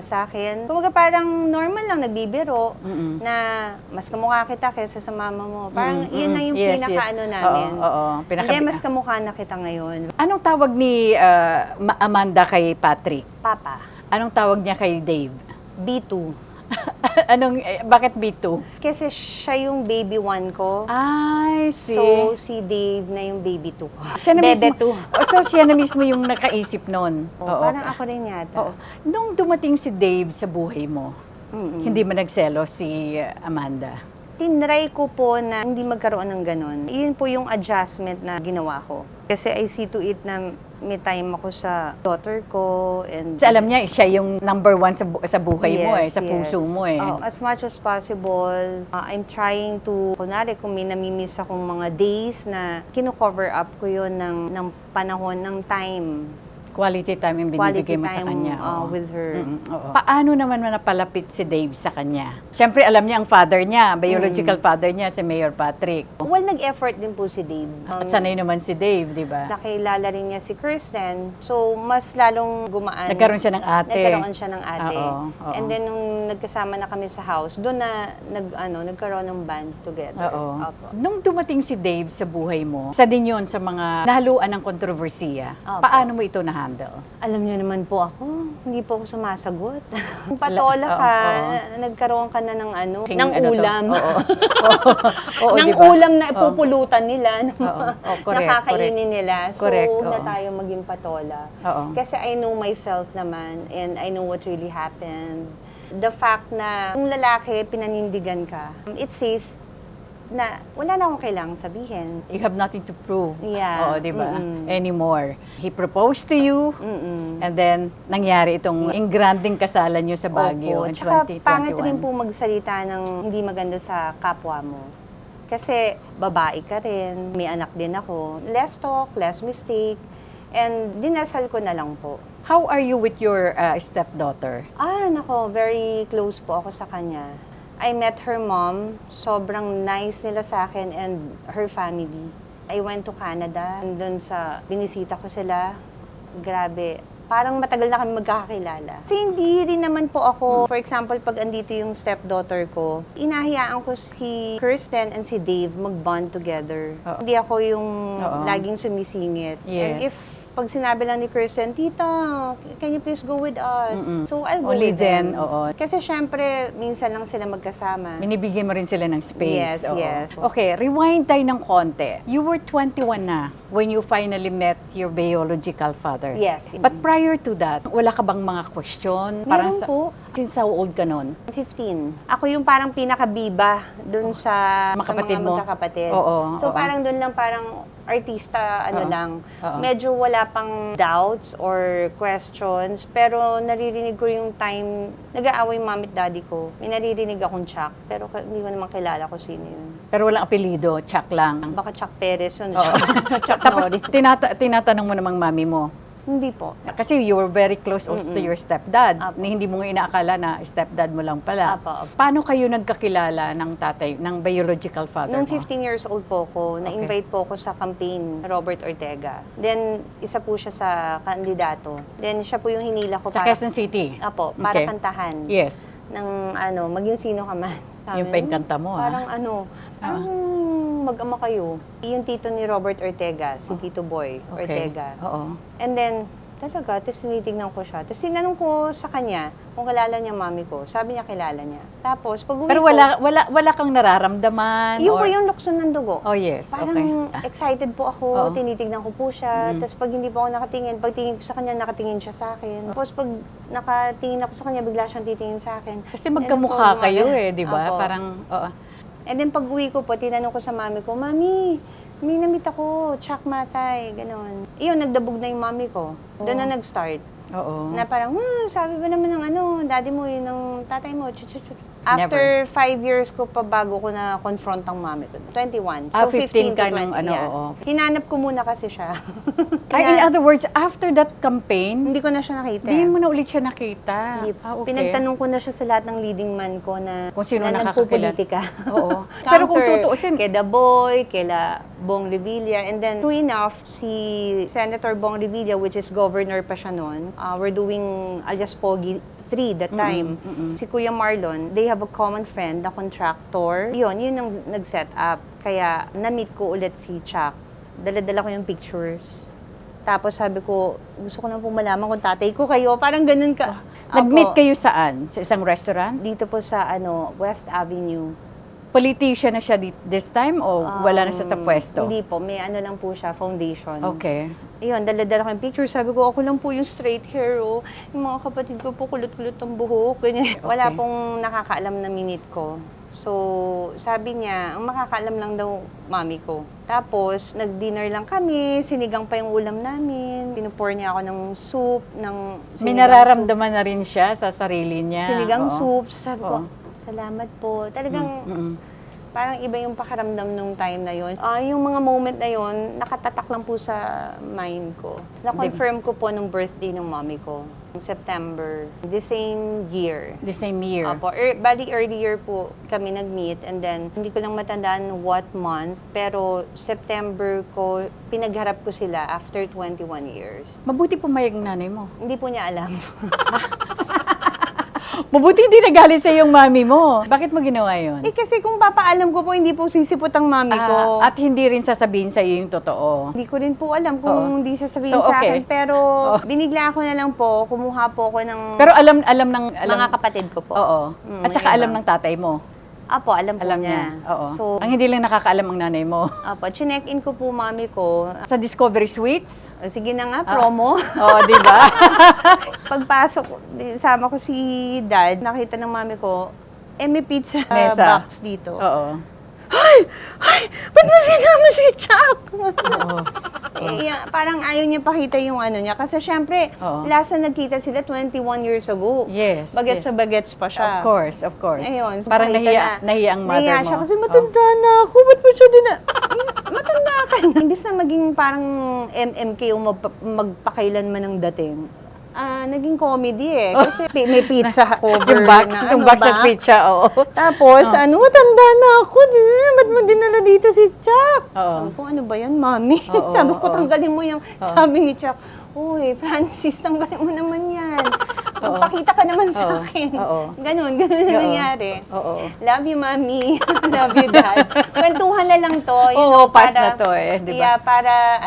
[SPEAKER 2] Sa akin. Kumbaga parang normal lang, nagbibiro na mas kamukha kita kaysa sa mama mo. Parang yun na yung
[SPEAKER 1] Yes,
[SPEAKER 2] pinaka-ano
[SPEAKER 1] yes.
[SPEAKER 2] namin.
[SPEAKER 1] Oo,
[SPEAKER 2] Hindi, mas kamukha na kita ngayon.
[SPEAKER 1] Anong tawag ni Amanda kay Patrick?
[SPEAKER 2] Papa,
[SPEAKER 1] Anong tawag niya kay Dave?
[SPEAKER 2] B2.
[SPEAKER 1] Bakit B2?
[SPEAKER 2] Kasi siya yung baby 1 ko.
[SPEAKER 1] I see.
[SPEAKER 2] So, si Dave na yung baby 2 ko.
[SPEAKER 1] siya na
[SPEAKER 2] Bebe
[SPEAKER 1] mismo,
[SPEAKER 2] 2.
[SPEAKER 1] So, siya na mismo yung nakaisip nun. Oo.
[SPEAKER 2] Parang ako rin yata.
[SPEAKER 1] Oo. Nung dumating si Dave sa buhay mo, hindi mo nagselo si Amanda?
[SPEAKER 2] Tinry ko po na hindi magkaroon ng ganun. Yun po yung adjustment na ginawa ko. Kasi I see to it na may time ako sa daughter ko. And
[SPEAKER 1] Kasi alam niya, siya yung number one sa buhay mo
[SPEAKER 2] Yes,
[SPEAKER 1] sa puso mo
[SPEAKER 2] As much as possible, I'm trying to, kunwari kung may namimiss akong mga days na kino-cover up ko yun ng panahon, ng time.
[SPEAKER 1] Quality time yung binibigay mo sa kanya. Oo.
[SPEAKER 2] With her.
[SPEAKER 1] Oo. Paano naman napalapit si Dave sa kanya? Siyempre, alam niya ang father niya, biological father niya, si Mayor Patrick.
[SPEAKER 2] Well, nag-effort din po si Dave.
[SPEAKER 1] At sanay naman si Dave, di ba?
[SPEAKER 2] Nakilala rin niya si Kristen. So, mas lalong gumaan.
[SPEAKER 1] Nagkaroon siya ng ate.
[SPEAKER 2] Nagkaroon siya ng ate.
[SPEAKER 1] Oo, oo.
[SPEAKER 2] And then, nung nagkasama na kami sa house, doon na nagkaroon ng band together.
[SPEAKER 1] Oo.
[SPEAKER 2] Opo.
[SPEAKER 1] Nung dumating si Dave sa buhay mo, isa din yun sa mga nahaluan ng kontrobersiya.
[SPEAKER 2] Opo.
[SPEAKER 1] Paano mo ito na-handle?
[SPEAKER 2] Alam niyo naman po ako, hindi po ako sumasagot. Kung patola ka, nagkaroon ka na ng ng ulam.
[SPEAKER 1] Oo,
[SPEAKER 2] ng
[SPEAKER 1] diba?
[SPEAKER 2] ulam na ipupulutan nila,
[SPEAKER 1] Correct,
[SPEAKER 2] nakakainin nila. So,
[SPEAKER 1] Correct,
[SPEAKER 2] huwag na
[SPEAKER 1] oo.
[SPEAKER 2] tayo maging patola.
[SPEAKER 1] Oo.
[SPEAKER 2] Kasi I know myself naman and I know what really happened. The fact na kung lalaki, pinanindigan ka, it says na wala na akong kailangang sabihin.
[SPEAKER 1] You have nothing to prove.
[SPEAKER 2] Yeah.
[SPEAKER 1] Oo, di ba? Anymore. He proposed to you, and then nangyari itong ingranding kasalan nyo sa Baguio
[SPEAKER 2] Opo.
[SPEAKER 1] in
[SPEAKER 2] Tsaka
[SPEAKER 1] 2021.
[SPEAKER 2] pangit rin po magsalita ng hindi maganda sa kapwa mo. Kasi babae ka rin, may anak din ako. Less talk, less mistake, and dinasal ko na lang po.
[SPEAKER 1] How are you with your stepdaughter?
[SPEAKER 2] Nako, very close po ako sa kanya. I met her mom. Sobrang nice nila sa akin and her family. I went to Canada. Doon sa binisita ko sila, grabe. Parang matagal na kami magkakakilala. Kasi hindi rin naman po ako, for example, pag andito yung stepdaughter ko, inahiyaan ko si Kirsten and si Dave mag-bond together.
[SPEAKER 1] Oo.
[SPEAKER 2] Hindi ako yung
[SPEAKER 1] Oo.
[SPEAKER 2] laging sumisingit.
[SPEAKER 1] Yes.
[SPEAKER 2] And if pag sinabi lang ni Kirsten, Tita, can you please go with us?
[SPEAKER 1] Mm-mm.
[SPEAKER 2] So, I'll go
[SPEAKER 1] Only
[SPEAKER 2] with them.
[SPEAKER 1] then, oo.
[SPEAKER 2] Kasi syempre, minsan lang sila magkasama.
[SPEAKER 1] Binibigyan mo rin sila ng space.
[SPEAKER 2] Yes,
[SPEAKER 1] oo.
[SPEAKER 2] yes.
[SPEAKER 1] Okay, rewind tayo ng konti. You were 21 na when you finally met your biological father.
[SPEAKER 2] Yes.
[SPEAKER 1] But prior to that, wala ka bang mga question?
[SPEAKER 2] Meron po.
[SPEAKER 1] Since how old ka nun?
[SPEAKER 2] 15. Ako yung parang pinakabiba dun sa
[SPEAKER 1] Mga
[SPEAKER 2] sa
[SPEAKER 1] kapatid
[SPEAKER 2] mga
[SPEAKER 1] mo?
[SPEAKER 2] magkakapatid.
[SPEAKER 1] Oo,
[SPEAKER 2] So
[SPEAKER 1] oo.
[SPEAKER 2] parang dun lang parang artista
[SPEAKER 1] Oo.
[SPEAKER 2] lang.
[SPEAKER 1] Oo.
[SPEAKER 2] Medyo wala pang doubts or questions, pero naririnig ko yung time nag-aaway mami at daddy ko. May naririnig akong Chuck, pero hindi ko naman kilala ko sino yun.
[SPEAKER 1] Pero walang apelido, Chuck lang.
[SPEAKER 2] Baka Chuck Perez yun.
[SPEAKER 1] Oo.
[SPEAKER 2] Chuck
[SPEAKER 1] Tapos
[SPEAKER 2] Norris.
[SPEAKER 1] tinatanong mo namang mami mo.
[SPEAKER 2] Hindi po.
[SPEAKER 1] Kasi you were very close also to your stepdad.
[SPEAKER 2] Apo.
[SPEAKER 1] Hindi mo nga inaakala na stepdad mo lang pala.
[SPEAKER 2] Apo.
[SPEAKER 1] Paano kayo nagkakilala ng tatay, ng biological father
[SPEAKER 2] Nung
[SPEAKER 1] mo?
[SPEAKER 2] 15 years old po ako, na-invite po ako sa campaign Robert Ortega. Then, isa po siya sa kandidato. Then, siya po yung hinila ko
[SPEAKER 1] Sa Quezon City?
[SPEAKER 2] Apo, para
[SPEAKER 1] Okay.
[SPEAKER 2] kantahan.
[SPEAKER 1] Yes.
[SPEAKER 2] Ng maging sino ka man.
[SPEAKER 1] Yung painkanta mo,
[SPEAKER 2] Parang parang mag-ama kayo. Yung tito ni Robert Ortega, si Tito Boy Ortega.
[SPEAKER 1] Oo.
[SPEAKER 2] And then, talaga, tapos tinitignan ko siya. Tapos tinanong ko sa kanya kung kilala niya mami ko. Sabi niya kilala niya. Tapos, pag uwi
[SPEAKER 1] Pero
[SPEAKER 2] ko,
[SPEAKER 1] wala kang nararamdaman?
[SPEAKER 2] yun
[SPEAKER 1] or...
[SPEAKER 2] po yung lukson ng dugo.
[SPEAKER 1] Oh, yes.
[SPEAKER 2] Parang
[SPEAKER 1] Okay.
[SPEAKER 2] excited po ako,
[SPEAKER 1] Oo.
[SPEAKER 2] tinitignan ko po siya. Tapos pag hindi po ako nakatingin, pag tingin ko sa kanya, nakatingin siya sa akin. Tapos pag nakatingin ako sa kanya, bigla siyang titingin sa akin.
[SPEAKER 1] Kasi magkamukha
[SPEAKER 2] Ganun po,
[SPEAKER 1] kayo di ba?
[SPEAKER 2] Opo.
[SPEAKER 1] Parang, oo.
[SPEAKER 2] And then pag uwi ko po, tinanong ko sa mami ko, Mami, may namit ako, Chuck Matay, gano'n. Iyon, nagdabog na yung mami ko. Doon na nag-start.
[SPEAKER 1] Oo.
[SPEAKER 2] Na parang, sabi ba naman ng daddy mo, yun ng tatay mo, After 5 years ko pa bago ko na-confront ang mami ko. 21. So
[SPEAKER 1] 15 ka
[SPEAKER 2] 15 to 20,
[SPEAKER 1] ng oo.
[SPEAKER 2] Hinanap ko muna kasi siya.
[SPEAKER 1] Ay, in other words, after that campaign,
[SPEAKER 2] Hindi ko na siya nakita.
[SPEAKER 1] hindi mo na ulit siya nakita.
[SPEAKER 2] Hindi.
[SPEAKER 1] Okay.
[SPEAKER 2] Pinagtanong ko na siya sa lahat ng leading man ko na,
[SPEAKER 1] Kung sino
[SPEAKER 2] na
[SPEAKER 1] nakakakilala.
[SPEAKER 2] nagpupolitika.
[SPEAKER 1] Oo. Pero kung
[SPEAKER 2] Counter
[SPEAKER 1] tutuusin,
[SPEAKER 2] kay The Boy, kila Bong Revilla. And then, true enough, si Senator Bong Revilla, which is governor pa siya noon, we're doing alias Pogi 3 that time. Si Kuya Marlon, they have a common friend na contractor. Yun ang nag-set up. Kaya, na-meet ko ulit si Chuck. Dala-dala ko yung pictures. Tapos sabi ko, gusto ko na po malaman kung tatay ko kayo. Parang ganun ka.
[SPEAKER 1] nag-meet
[SPEAKER 2] Opo.
[SPEAKER 1] kayo saan? Sa isang restaurant?
[SPEAKER 2] Dito po sa West Avenue.
[SPEAKER 1] Politician na siya this time o wala na siya sa pwesto?
[SPEAKER 2] Hindi po, may lang po siya, foundation.
[SPEAKER 1] Okay.
[SPEAKER 2] Iyon, dala-dala ko yung picture. Sabi ko, ako lang po yung straight hair, oh. Yung mga kapatid ko po, kulot-kulot ang buhok, ganyan. Wala pong nakakaalam na minute ko. So, sabi niya, ang makakaalam lang daw mami ko. Tapos, nag-dinner lang kami, sinigang pa yung ulam namin. Pinupor niya ako ng soup, ng
[SPEAKER 1] May
[SPEAKER 2] sinigang
[SPEAKER 1] nararamdaman na rin siya sa sarili niya.
[SPEAKER 2] Sinigang
[SPEAKER 1] Oo.
[SPEAKER 2] soup. So, sabi ko,
[SPEAKER 1] Oo.
[SPEAKER 2] salamat po. Talagang,
[SPEAKER 1] Mm-mm.
[SPEAKER 2] parang iba yung pakaramdam nung time na yun. Yung mga moment na yun, nakatatak lang po sa mind ko. Na-confirm ko po nung birthday ng mommy ko. September, the same year.
[SPEAKER 1] The same year.
[SPEAKER 2] Opo, bali earlier po kami nag-meet and then hindi ko lang matandaan what month, pero September ko, pinagharap ko sila after 21 years.
[SPEAKER 1] Mabuti pumayag ng nanay mo.
[SPEAKER 2] Hindi po niya alam.
[SPEAKER 1] Mabuti hindi nagalit sa yung mami mo. Bakit mo ginawa yun?
[SPEAKER 2] Kasi kung papaalam ko po, hindi po sisipot ang mami ko.
[SPEAKER 1] At hindi rin sasabihin sa iyo yung totoo.
[SPEAKER 2] Hindi ko rin po alam kung
[SPEAKER 1] Oo.
[SPEAKER 2] hindi sasabihin
[SPEAKER 1] So,
[SPEAKER 2] sa
[SPEAKER 1] okay.
[SPEAKER 2] akin. Pero binigla ko na lang po, kumuha po ako ng
[SPEAKER 1] Pero alam ng
[SPEAKER 2] mga kapatid ko po.
[SPEAKER 1] Oo. At saka
[SPEAKER 2] yung
[SPEAKER 1] alam
[SPEAKER 2] iba.
[SPEAKER 1] ng tatay mo.
[SPEAKER 2] Apo, alam po
[SPEAKER 1] Alam
[SPEAKER 2] niya.
[SPEAKER 1] niya. Oo.
[SPEAKER 2] So,
[SPEAKER 1] Ang hindi lang nakakaalam ang nanay mo.
[SPEAKER 2] apo, chinek-in ko po mami ko.
[SPEAKER 1] Sa Discovery Suites?
[SPEAKER 2] Sige na nga, promo.
[SPEAKER 1] Oo, di ba?
[SPEAKER 2] Pagpasok, sama ko si dad, nakita ng mami ko, may pizza
[SPEAKER 1] Mesa.
[SPEAKER 2] box dito.
[SPEAKER 1] Oo.
[SPEAKER 2] Ay! Ba't mo sinama si Chuck?
[SPEAKER 1] Oo.
[SPEAKER 2] Parang ayaw niya pakita yung niya. Kasi syempre,
[SPEAKER 1] Oo.
[SPEAKER 2] last na nagkita sila 21 years ago.
[SPEAKER 1] Yes.
[SPEAKER 2] Bagets
[SPEAKER 1] yes.
[SPEAKER 2] sa bagets pa siya.
[SPEAKER 1] Of course.
[SPEAKER 2] Ayun. So
[SPEAKER 1] Parang
[SPEAKER 2] pakita
[SPEAKER 1] nahiya ang mother
[SPEAKER 2] nahiya
[SPEAKER 1] mo.
[SPEAKER 2] siya kasi matanda na ako. Ba't mo siya matanda ka na. Imbis na maging parang MMK o magpakailanman ng dating, naging comedy eh. Kasi may pizza cover
[SPEAKER 1] Yung box ng pizza, oo.
[SPEAKER 2] Tapos, matanda na ako. Ba't mo dinala dito si Chuck?
[SPEAKER 1] Oo.
[SPEAKER 2] Sabi ko, ano ba yan, mami?
[SPEAKER 1] Oo,
[SPEAKER 2] Sabi ko,
[SPEAKER 1] oo.
[SPEAKER 2] tanggalin mo yung sabi ni Chuck. Uy, Francis, tanggalin mo naman yan. Magpakita ka naman sa akin.
[SPEAKER 1] Oo.
[SPEAKER 2] Ganun ang nangyari.
[SPEAKER 1] Oo.
[SPEAKER 2] Love you, mami. Love you, dad. Kwentuhan na lang to.
[SPEAKER 1] Oo, pass na to eh, di ba?
[SPEAKER 2] Yeah, para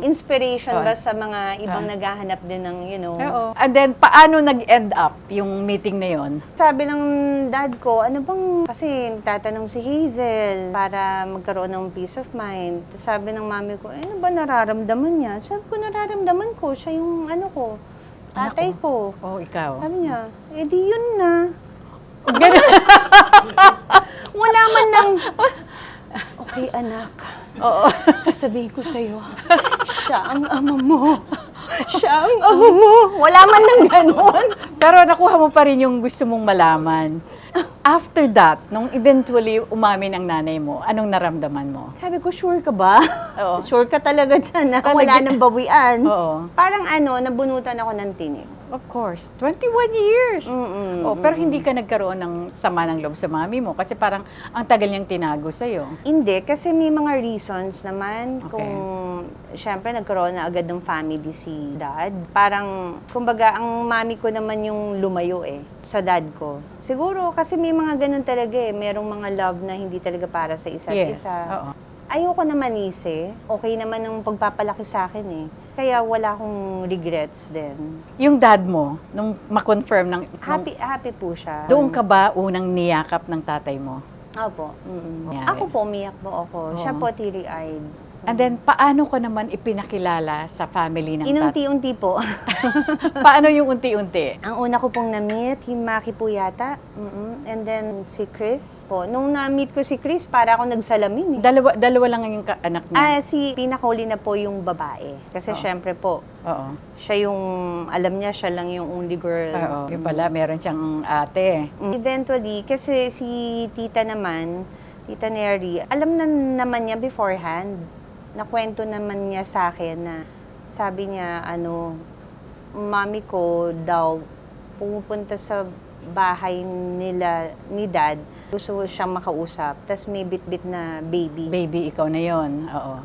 [SPEAKER 2] inspiration
[SPEAKER 1] Oo.
[SPEAKER 2] ba sa mga ibang naghahanap din ng,
[SPEAKER 1] Oo. And then, paano nag-end up yung meeting na yon?
[SPEAKER 2] Sabi ng dad ko, kasi tatanong si Hazel para magkaroon ng peace of mind. Tapos sabi ng mami ko, ano ba nararamdaman niya? Sabi ko, nararamdaman ko, siya yung tatay ko.
[SPEAKER 1] Oo, ikaw.
[SPEAKER 2] Sabi niya, di yun na.
[SPEAKER 1] Ganun.
[SPEAKER 2] Wala man lang. Okay, anak.
[SPEAKER 1] Oo.
[SPEAKER 2] Sasabihin ko sa'yo, siya ang ama mo. Siya ang ama mo. Wala man lang ganun.
[SPEAKER 1] Pero nakuha mo pa rin yung gusto mong malaman. After that, nung eventually umamin ang nanay mo, anong naramdaman mo?
[SPEAKER 2] Sabi ko, sure ka ba?
[SPEAKER 1] Oo.
[SPEAKER 2] Sure ka talaga dyan na
[SPEAKER 1] Oh,
[SPEAKER 2] wala nang bawian.
[SPEAKER 1] Oo.
[SPEAKER 2] Parang nabunutan ako ng tinik.
[SPEAKER 1] Of course. 21 years.
[SPEAKER 2] Mm-mm,
[SPEAKER 1] Oh, pero hindi ka nagkaroon ng sama ng loob sa mami mo kasi parang ang tagal niyang tinago sa'yo.
[SPEAKER 2] Hindi, kasi may mga reasons naman
[SPEAKER 1] Okay.
[SPEAKER 2] kung syempre nagkaroon na agad ng family si dad. Parang, kumbaga, ang mami ko naman yung lumayo sa dad ko. Siguro, kasi may mga ganun talaga merong mga love na hindi talaga para sa isa't
[SPEAKER 1] Yes.
[SPEAKER 2] isa.
[SPEAKER 1] Oo.
[SPEAKER 2] Ayoko naman okay naman ang pagpapalaki sa akin Kaya wala akong regrets din.
[SPEAKER 1] Yung dad mo, nung ma-confirm ng...
[SPEAKER 2] Happy po siya.
[SPEAKER 1] Doon ka ba unang niyakap ng tatay mo?
[SPEAKER 2] Opo. Mm-mm.
[SPEAKER 1] Yan.
[SPEAKER 2] Ako po, umiyak po ako. Siya
[SPEAKER 1] Oo.
[SPEAKER 2] po, teary-eyed.
[SPEAKER 1] And then, paano ko naman ipinakilala sa family ng tatay?
[SPEAKER 2] Inunti-unti po.
[SPEAKER 1] Paano yung unti-unti?
[SPEAKER 2] Ang una ko pong na-meet, yung Maki po yata. And then si Chris po. Nung na-meet ko si Chris, para ako nagsalamin
[SPEAKER 1] Dalawa lang yung anak niya.
[SPEAKER 2] Si pinakahuli na po yung babae. Kasi syempre po,
[SPEAKER 1] Oo.
[SPEAKER 2] siya yung, alam niya, siya lang yung only girl.
[SPEAKER 1] Oo. Yung pala, meron siyang ate.
[SPEAKER 2] Eventually, kasi si tita naman, Tita Neri, alam na naman niya beforehand. Nakwento naman niya sa akin na sabi niya, mami ko daw pumupunta sa bahay nila ni dad. Gusto siyang makausap. Tapos may bit-bit na baby.
[SPEAKER 1] Baby, ikaw na yon. Oo.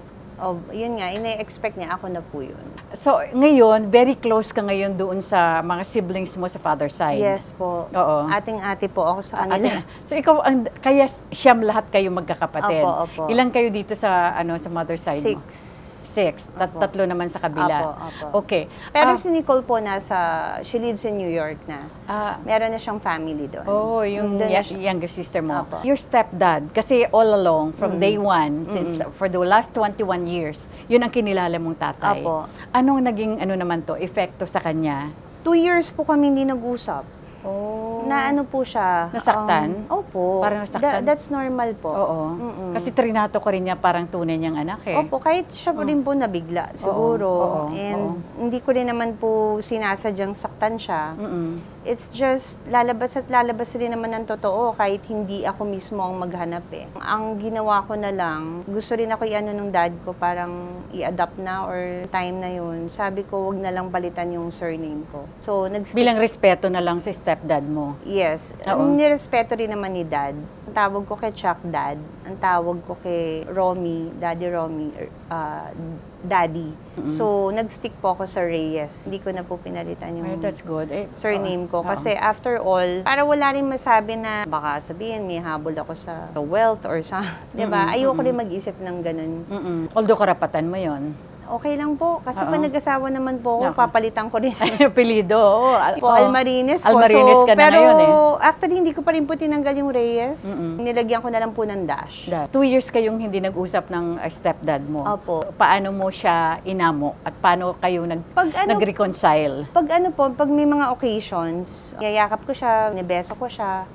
[SPEAKER 2] Yun nga, ina-expect niya ako na po yun.
[SPEAKER 1] So, ngayon, very close ka ngayon doon sa mga siblings mo sa father side.
[SPEAKER 2] Yes po.
[SPEAKER 1] Oo.
[SPEAKER 2] Ating-ate po ako sa kanila.
[SPEAKER 1] So, ikaw, kaya siyam lahat kayo magkakapatid.
[SPEAKER 2] Opo.
[SPEAKER 1] Ilan kayo dito sa mother side mo? 6.
[SPEAKER 2] Opo.
[SPEAKER 1] Tatlo naman sa kabila.
[SPEAKER 2] Opo.
[SPEAKER 1] Okay.
[SPEAKER 2] Pero si Nicole po she lives in New York na. Meron na siyang family doon.
[SPEAKER 1] Yung
[SPEAKER 2] Doon na siya.
[SPEAKER 1] younger sister mo.
[SPEAKER 2] Opo.
[SPEAKER 1] Your stepdad, kasi all along, from day one, since for the last 21 years, yun ang kinilala mong tatay.
[SPEAKER 2] Opo.
[SPEAKER 1] Anong naging, naman to, epekto sa kanya?
[SPEAKER 2] 2 years po kami hindi nag-usap.
[SPEAKER 1] Oh.
[SPEAKER 2] Na po siya.
[SPEAKER 1] Nasaktan?
[SPEAKER 2] Opo.
[SPEAKER 1] Parang nasaktan?
[SPEAKER 2] That's normal po.
[SPEAKER 1] Oo. Kasi trinato ko rin niya parang tunay niyang anak
[SPEAKER 2] Opo, kahit siya po rin po nabigla, siguro.
[SPEAKER 1] Oo.
[SPEAKER 2] And hindi ko rin naman po sinasadyang saktan siya. It's just, lalabas rin naman ng totoo kahit hindi ako mismo ang maghanap Ang ginawa ko na lang, gusto rin ako ng dad ko, parang i-adapt na or time na yun. Sabi ko, wag na lang palitan yung surname ko. So,
[SPEAKER 1] Bilang respeto na lang sa stepdad mo.
[SPEAKER 2] Yes.
[SPEAKER 1] Oo.
[SPEAKER 2] Nirespeto rin naman ni dad. Ang tawag ko kay Chuck, dad. Ang tawag ko kay Romy, Daddy Romy, daddy. So, nag-stick po ako sa Reyes. Hindi ko na po pinalitan yung
[SPEAKER 1] That's good.
[SPEAKER 2] surname ko.
[SPEAKER 1] Oo.
[SPEAKER 2] Kasi after all, para wala rin masabi na baka sabihin may habol ako sa wealth or sa, di ba? Ayoko rin mag-isip ng ganun.
[SPEAKER 1] Although karapatan mo yon.
[SPEAKER 2] Okay lang po. Kasi
[SPEAKER 1] Oo.
[SPEAKER 2] pa nag-asawa naman po ako,
[SPEAKER 1] Nako.
[SPEAKER 2] papalitan ko rin.
[SPEAKER 1] Apelido.
[SPEAKER 2] Po, Almarines po.
[SPEAKER 1] Almarines ka na
[SPEAKER 2] pero
[SPEAKER 1] ngayon
[SPEAKER 2] actually, hindi ko pa rin po tinanggal yung Reyes. Nilagyan ko na lang po ng dash.
[SPEAKER 1] 2 years kayong hindi nag-usap ng stepdad mo.
[SPEAKER 2] Opo.
[SPEAKER 1] Paano mo siya inamo at paano kayo nag-reconcile?
[SPEAKER 2] Pag may mga occasions, yayakap ko siya, nibeso ko siya.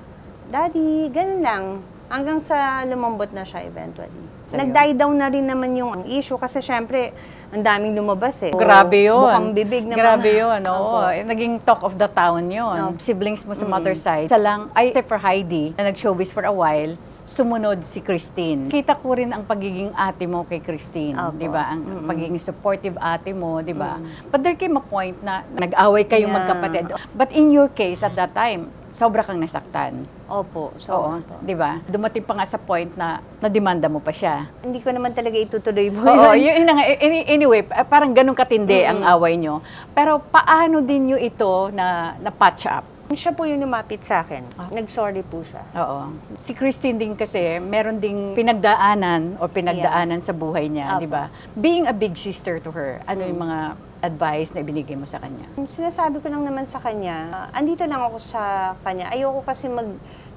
[SPEAKER 2] Daddy, ganun lang. Hanggang sa lumambot na siya eventually.
[SPEAKER 1] Sa'yo.
[SPEAKER 2] Nag-die down na rin naman yung issue kasi syempre, ang daming lumabas eh.
[SPEAKER 1] Grabe yun.
[SPEAKER 2] Bukang bibig na
[SPEAKER 1] Grabe
[SPEAKER 2] mga-
[SPEAKER 1] yun, oo.
[SPEAKER 2] Opo.
[SPEAKER 1] Naging talk of the town yun.
[SPEAKER 2] Opo.
[SPEAKER 1] Siblings mo sa mother side. Isa lang, except for Heidi, na nag-showbiz for a while, sumunod si Christine. Kita ko rin ang pagiging ate mo kay Christine,
[SPEAKER 2] Opo.
[SPEAKER 1] 'di ba? Ang pagiging supportive ate mo, 'di ba? But there came a point na nag-away kayong
[SPEAKER 2] Yeah.
[SPEAKER 1] magkapatid. But in your case at that time, sobra kang nasaktan.
[SPEAKER 2] Opo. So,
[SPEAKER 1] Oo, 'di ba? Dumating pa nga sa point na nademanda mo pa siya.
[SPEAKER 2] hindi ko naman talaga itutuloy po
[SPEAKER 1] Oo,
[SPEAKER 2] yun.
[SPEAKER 1] yun na nga. Anyway, parang ganun katindi ang away nyo. Pero paano din nyo ito na patch up?
[SPEAKER 2] Siya po yung lumapit sa akin.
[SPEAKER 1] Ah.
[SPEAKER 2] Nag-sorry po siya.
[SPEAKER 1] Oo. Si Christine din kasi, meron ding pinagdaanan o pinagdaanan sa buhay niya,
[SPEAKER 2] Apo.
[SPEAKER 1] di ba? Being a big sister to her, ano yung mga advice na ibinigay mo sa kanya?
[SPEAKER 2] Sinasabi ko lang naman sa kanya, andito lang ako sa kanya. Ayoko kasi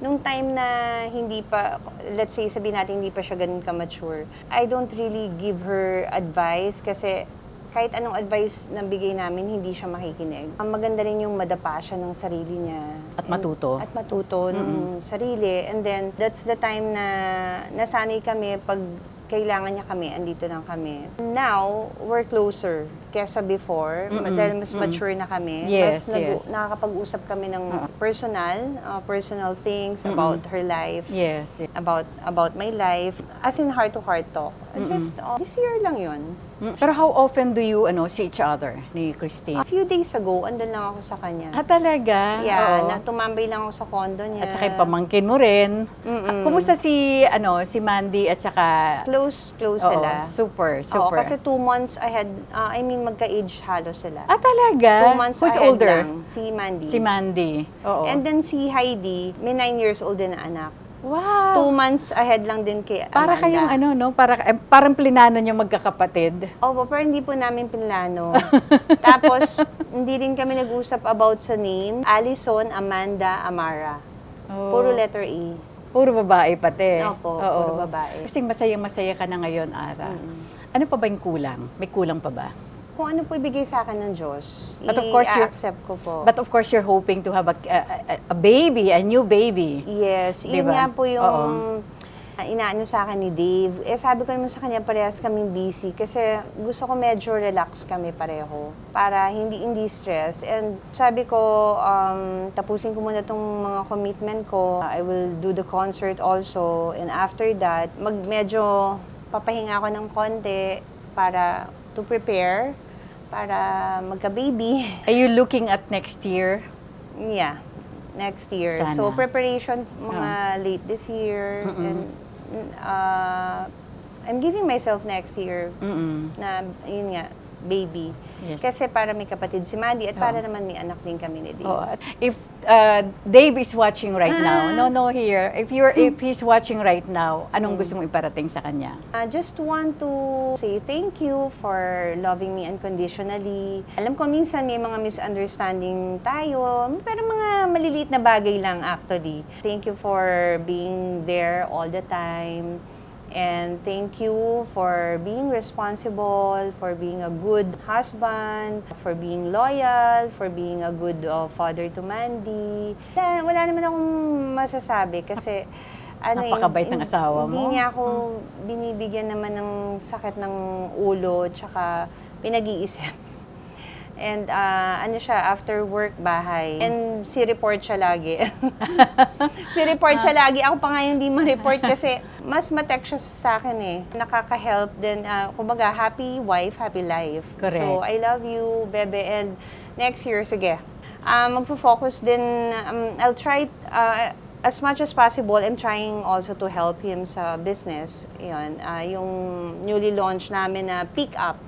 [SPEAKER 2] nung time na hindi pa, let's say sabihin natin hindi pa siya ganun ka-mature, I don't really give her advice kasi kahit anong advice na bigay namin, hindi siya makikinig. Ang maganda rin yung madapa siya ng sarili niya.
[SPEAKER 1] At matuto.
[SPEAKER 2] At matuto ng sarili. And then, that's the time na nasanay kami pag kailangan niya kami, andito lang kami. Now, we're closer kesa before. Dahil mas mature na kami.
[SPEAKER 1] Yes,
[SPEAKER 2] mas
[SPEAKER 1] yes.
[SPEAKER 2] nakakapag-usap kami ng personal things about her life.
[SPEAKER 1] Yes.
[SPEAKER 2] About my life. As in heart-to-heart talk. Just, this year lang yun.
[SPEAKER 1] Pero how often do you see each other ni Christine?
[SPEAKER 2] A few days ago, andun lang ako sa kanya.
[SPEAKER 1] Ah, talaga?
[SPEAKER 2] Yeah,
[SPEAKER 1] Oo.
[SPEAKER 2] na tumambay lang ako sa condo niya.
[SPEAKER 1] At saka yung pamangkin mo rin. Kumusta si Mandy at saka...
[SPEAKER 2] Close
[SPEAKER 1] Oo,
[SPEAKER 2] sila.
[SPEAKER 1] super.
[SPEAKER 2] Oo, kasi 2 months ahead, magka-age halos sila.
[SPEAKER 1] Ah, talaga?
[SPEAKER 2] 2 months
[SPEAKER 1] Who's
[SPEAKER 2] ahead
[SPEAKER 1] older?
[SPEAKER 2] lang, si Mandy.
[SPEAKER 1] Si Mandy. Oo.
[SPEAKER 2] And then si Heidi, may 9 years old din na anak.
[SPEAKER 1] Wow!
[SPEAKER 2] 2 months ahead lang din kay Amanda.
[SPEAKER 1] Para kayong parang plinano nyo magkakapatid.
[SPEAKER 2] Opo, pero hindi po namin pinlano. Tapos, hindi rin kami nag-usap about sa name. Allison, Amanda, Amara.
[SPEAKER 1] Oh.
[SPEAKER 2] Puro letter A.
[SPEAKER 1] Puro babae pati.
[SPEAKER 2] Opo,
[SPEAKER 1] Oo.
[SPEAKER 2] puro babae.
[SPEAKER 1] Kasi masaya-masaya ka na ngayon, Ara. Ano pa ba yung kulang? May kulang pa ba?
[SPEAKER 2] Kung ano po ibigay sa akin ng Diyos,
[SPEAKER 1] But of course,
[SPEAKER 2] i-accept ko po.
[SPEAKER 1] But of course, you're hoping to have a baby, a new baby.
[SPEAKER 2] Yes, yun
[SPEAKER 1] Diba?
[SPEAKER 2] nga po yung
[SPEAKER 1] Oo.
[SPEAKER 2] inaano sa akin ni Dave. Sabi ko naman sa kanya, parehas kaming busy kasi gusto ko medyo relax kami pareho para hindi stress. And sabi ko, tapusin ko muna tong mga commitment ko. I will do the concert also. And after that, medyo papahinga ako ng konti para to prepare para magka-baby.
[SPEAKER 1] Are you looking at next year?
[SPEAKER 2] Yeah, next year.
[SPEAKER 1] Sana.
[SPEAKER 2] So, preparation mga late this year. And I'm giving myself next year na, yun nga, baby.
[SPEAKER 1] Yes.
[SPEAKER 2] Kasi para may kapatid si Mandy at para naman may anak din kami ni Dave.
[SPEAKER 1] Oh, if Dave is watching right now, here. If he's watching right now, anong gusto mong iparating sa kanya?
[SPEAKER 2] Just want to say thank you for loving me unconditionally. Alam ko minsan may mga misunderstanding tayo, pero mga maliliit na bagay lang actually. Thank you for being there all the time. And thank you for being responsible, for being a good husband, for being loyal, for being a good father to Mandy. Wala naman akong masasabi kasi
[SPEAKER 1] Napakabait ng asawa mo.
[SPEAKER 2] Hindi niya ako binibigyan naman ng sakit ng ulo tsaka pinag-iisip. And after work, bahay. And si report siya lagi. Si report siya lagi. Ako pa nga yung hindi ma-report kasi mas ma-text siya sa akin eh. Nakaka-help din. Kumbaga, happy wife, happy life.
[SPEAKER 1] Correct.
[SPEAKER 2] So, I love you, Bebe. And next year, sige. Magpo-focus din. I'll try, as much as possible, I'm trying also to help him sa business. Yun, yung newly launched namin na Pick Up.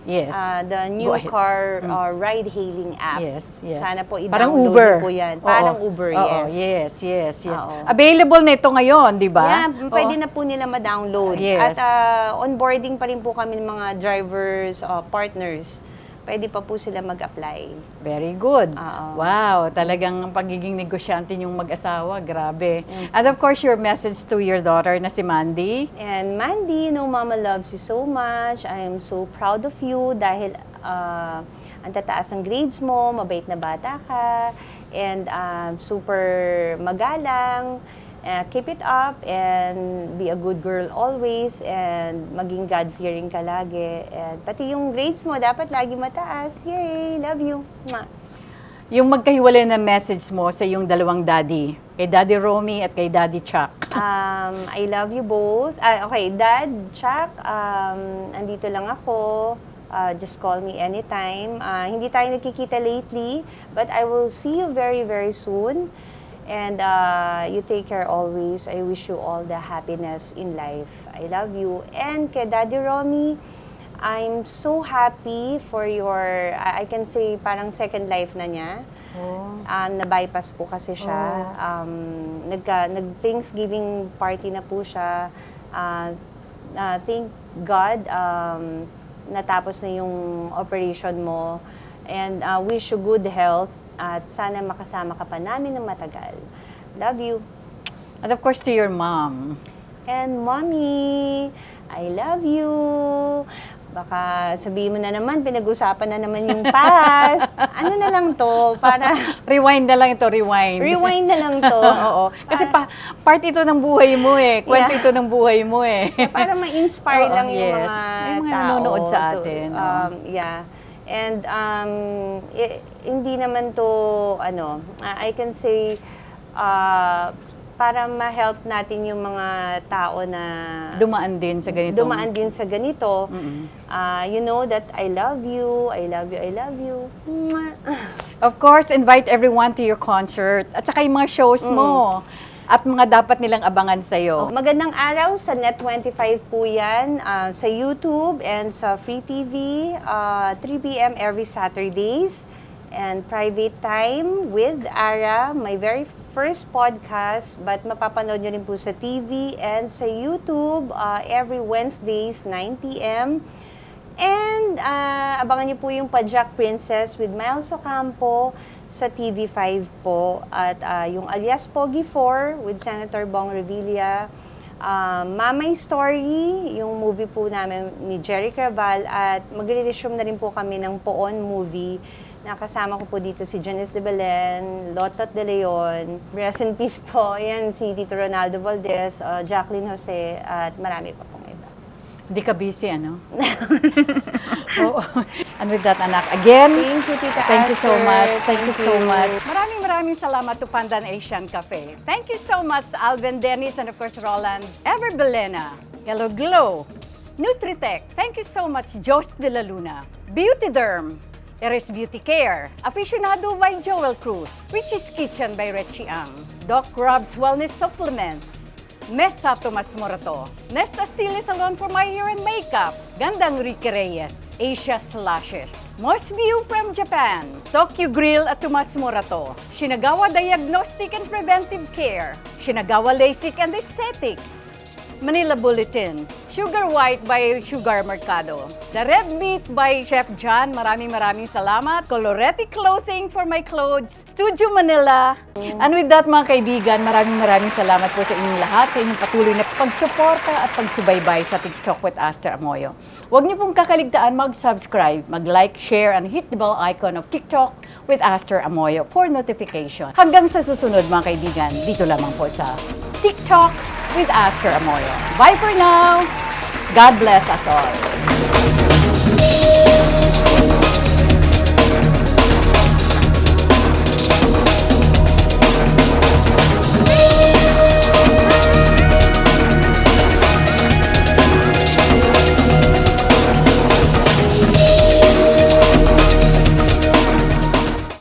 [SPEAKER 1] Yes.
[SPEAKER 2] The
[SPEAKER 1] Go
[SPEAKER 2] new
[SPEAKER 1] ahead.
[SPEAKER 2] car ride-hailing app.
[SPEAKER 1] Yes, yes.
[SPEAKER 2] Sana po
[SPEAKER 1] Parang
[SPEAKER 2] i-download
[SPEAKER 1] Uber.
[SPEAKER 2] niyo po yan.
[SPEAKER 1] Oo.
[SPEAKER 2] Parang Uber,
[SPEAKER 1] Oo,
[SPEAKER 2] yes.
[SPEAKER 1] yes.
[SPEAKER 2] Oo.
[SPEAKER 1] Available na ito ngayon, di ba?
[SPEAKER 2] Yeah, pwede na po nila ma-download.
[SPEAKER 1] Yes.
[SPEAKER 2] At onboarding pa rin po kami ng mga drivers, partners. Pwede pa po sila mag-apply.
[SPEAKER 1] Very good.
[SPEAKER 2] Oo.
[SPEAKER 1] Wow, talagang pagiging negosyante yung mag-asawa, grabe. And of course, your message to your daughter na si Mandy.
[SPEAKER 2] And Mandy, Mama loves you so much. I am so proud of you dahil ang tataas ng grades mo, mabait na bata ka, and super magalang. Keep it up and be a good girl always and maging God-fearing ka lagi. And pati yung grades mo, dapat lagi mataas. Yay! Love you! Mwah.
[SPEAKER 1] Yung magkahiwalay na message mo sa yung dalawang daddy, kay Daddy Romy at kay Daddy Chuck.
[SPEAKER 2] I love you both. Okay, Dad, Chuck, andito lang ako. Just call me anytime. Hindi tayo nakikita lately, but I will see you very, very soon. And you take care always. I wish you all the happiness in life. I love you. And kay Daddy Romy, I'm so happy for your, I can say, parang second life na niya.
[SPEAKER 1] Oh.
[SPEAKER 2] Na-bypass po kasi siya. Nag-Thanksgiving party na po siya. Thank God, natapos na yung operation mo. And wish you good health. At sana makasama ka pa namin ng matagal. Love you.
[SPEAKER 1] And of course to your mom.
[SPEAKER 2] And Mommy, I love you. Baka sabihin mo na naman, pinag-usapan na naman yung past. Ano na lang to? Para
[SPEAKER 1] Rewind na lang ito, rewind.
[SPEAKER 2] rewind na lang to.
[SPEAKER 1] Oo. Kasi part ito ng buhay mo eh. Kwento
[SPEAKER 2] Yeah.
[SPEAKER 1] ito ng buhay mo eh.
[SPEAKER 2] Para ma-inspire
[SPEAKER 1] Oo,
[SPEAKER 2] lang yung
[SPEAKER 1] yes.
[SPEAKER 2] mga
[SPEAKER 1] May mga
[SPEAKER 2] tao.
[SPEAKER 1] nanonood sa atin,
[SPEAKER 2] Yeah. And hindi naman to, I can say, para ma-help natin yung mga tao na
[SPEAKER 1] Dumaan din sa ganito.
[SPEAKER 2] dumaan din sa ganito. You know that I love you, I love you, I love you. Mwah.
[SPEAKER 1] Of course, invite everyone to your concert. At saka yung mga shows mo. At mga dapat nilang abangan sa'yo.
[SPEAKER 2] Magandang araw sa Net25 po yan, sa YouTube and sa Free TV, 3 p.m. every Saturdays. And Private Time with Ara, my very first podcast, but mapapanood nyo rin po sa TV and sa YouTube every Wednesdays, 9 p.m. And abangan niyo po yung Pajak Princess with Miles Ocampo sa TV5 po. At yung Alias Pogi 4 with Senator Bong Revilla. Mamay Story, yung movie po namin ni Jerry Craval. At magre-resume na rin po kami ng Poon movie. Nakasama ko po dito si Janice de Belen, Lotot de Leon, rest in peace po. Yan si Tito Ronaldo Valdez, Jacqueline Jose, at marami pa pong iba.
[SPEAKER 1] Hindi ka busy, ano? Oo. And with that, anak, again,
[SPEAKER 2] Thank you, Tita
[SPEAKER 1] thank you so
[SPEAKER 2] Aster.
[SPEAKER 1] much. Thank you so
[SPEAKER 2] you.
[SPEAKER 1] much. Maraming salamat to Pandan Asian Cafe. Thank you so much, Alvin Dennis, and of course, Roland Ever Belena. Hello Glow. Nutritech. Thank you so much, Josh De La Luna. Beauty Derm. Eres Beauty Care. Aficionado by Joel Cruz. Richie's Kitchen by Richie Ang. Doc Rob's Wellness Supplements. Mesa Tomas Morato. Nesta Stili Salon for my hair and makeup. Gandang Ricky Reyes. Asia Slashes. Most View from Japan. Tokyo Grill at Tomas Morato. Shinagawa Diagnostic and Preventive Care. Shinagawa LASIK and Aesthetics. Manila Bulletin. Sugar White by Sugar Mercado. The Red Meat by Chef John. Maraming salamat. Coloretti Clothing for my clothes. Studio Manila. And with that, mga kaibigan, maraming salamat po sa inyong lahat, sa inyong patuloy na pagsuporta at pagsubaybay sa TikTok with Aster Amoyo. Huwag niyo pong kakaligtaan mag-subscribe, mag-like, share, and hit the bell icon of TikTok with Aster Amoyo for notification. Hanggang sa susunod, mga kaibigan, dito lamang po sa TikTok with Aster Amoyo. Bye for now! God bless us all!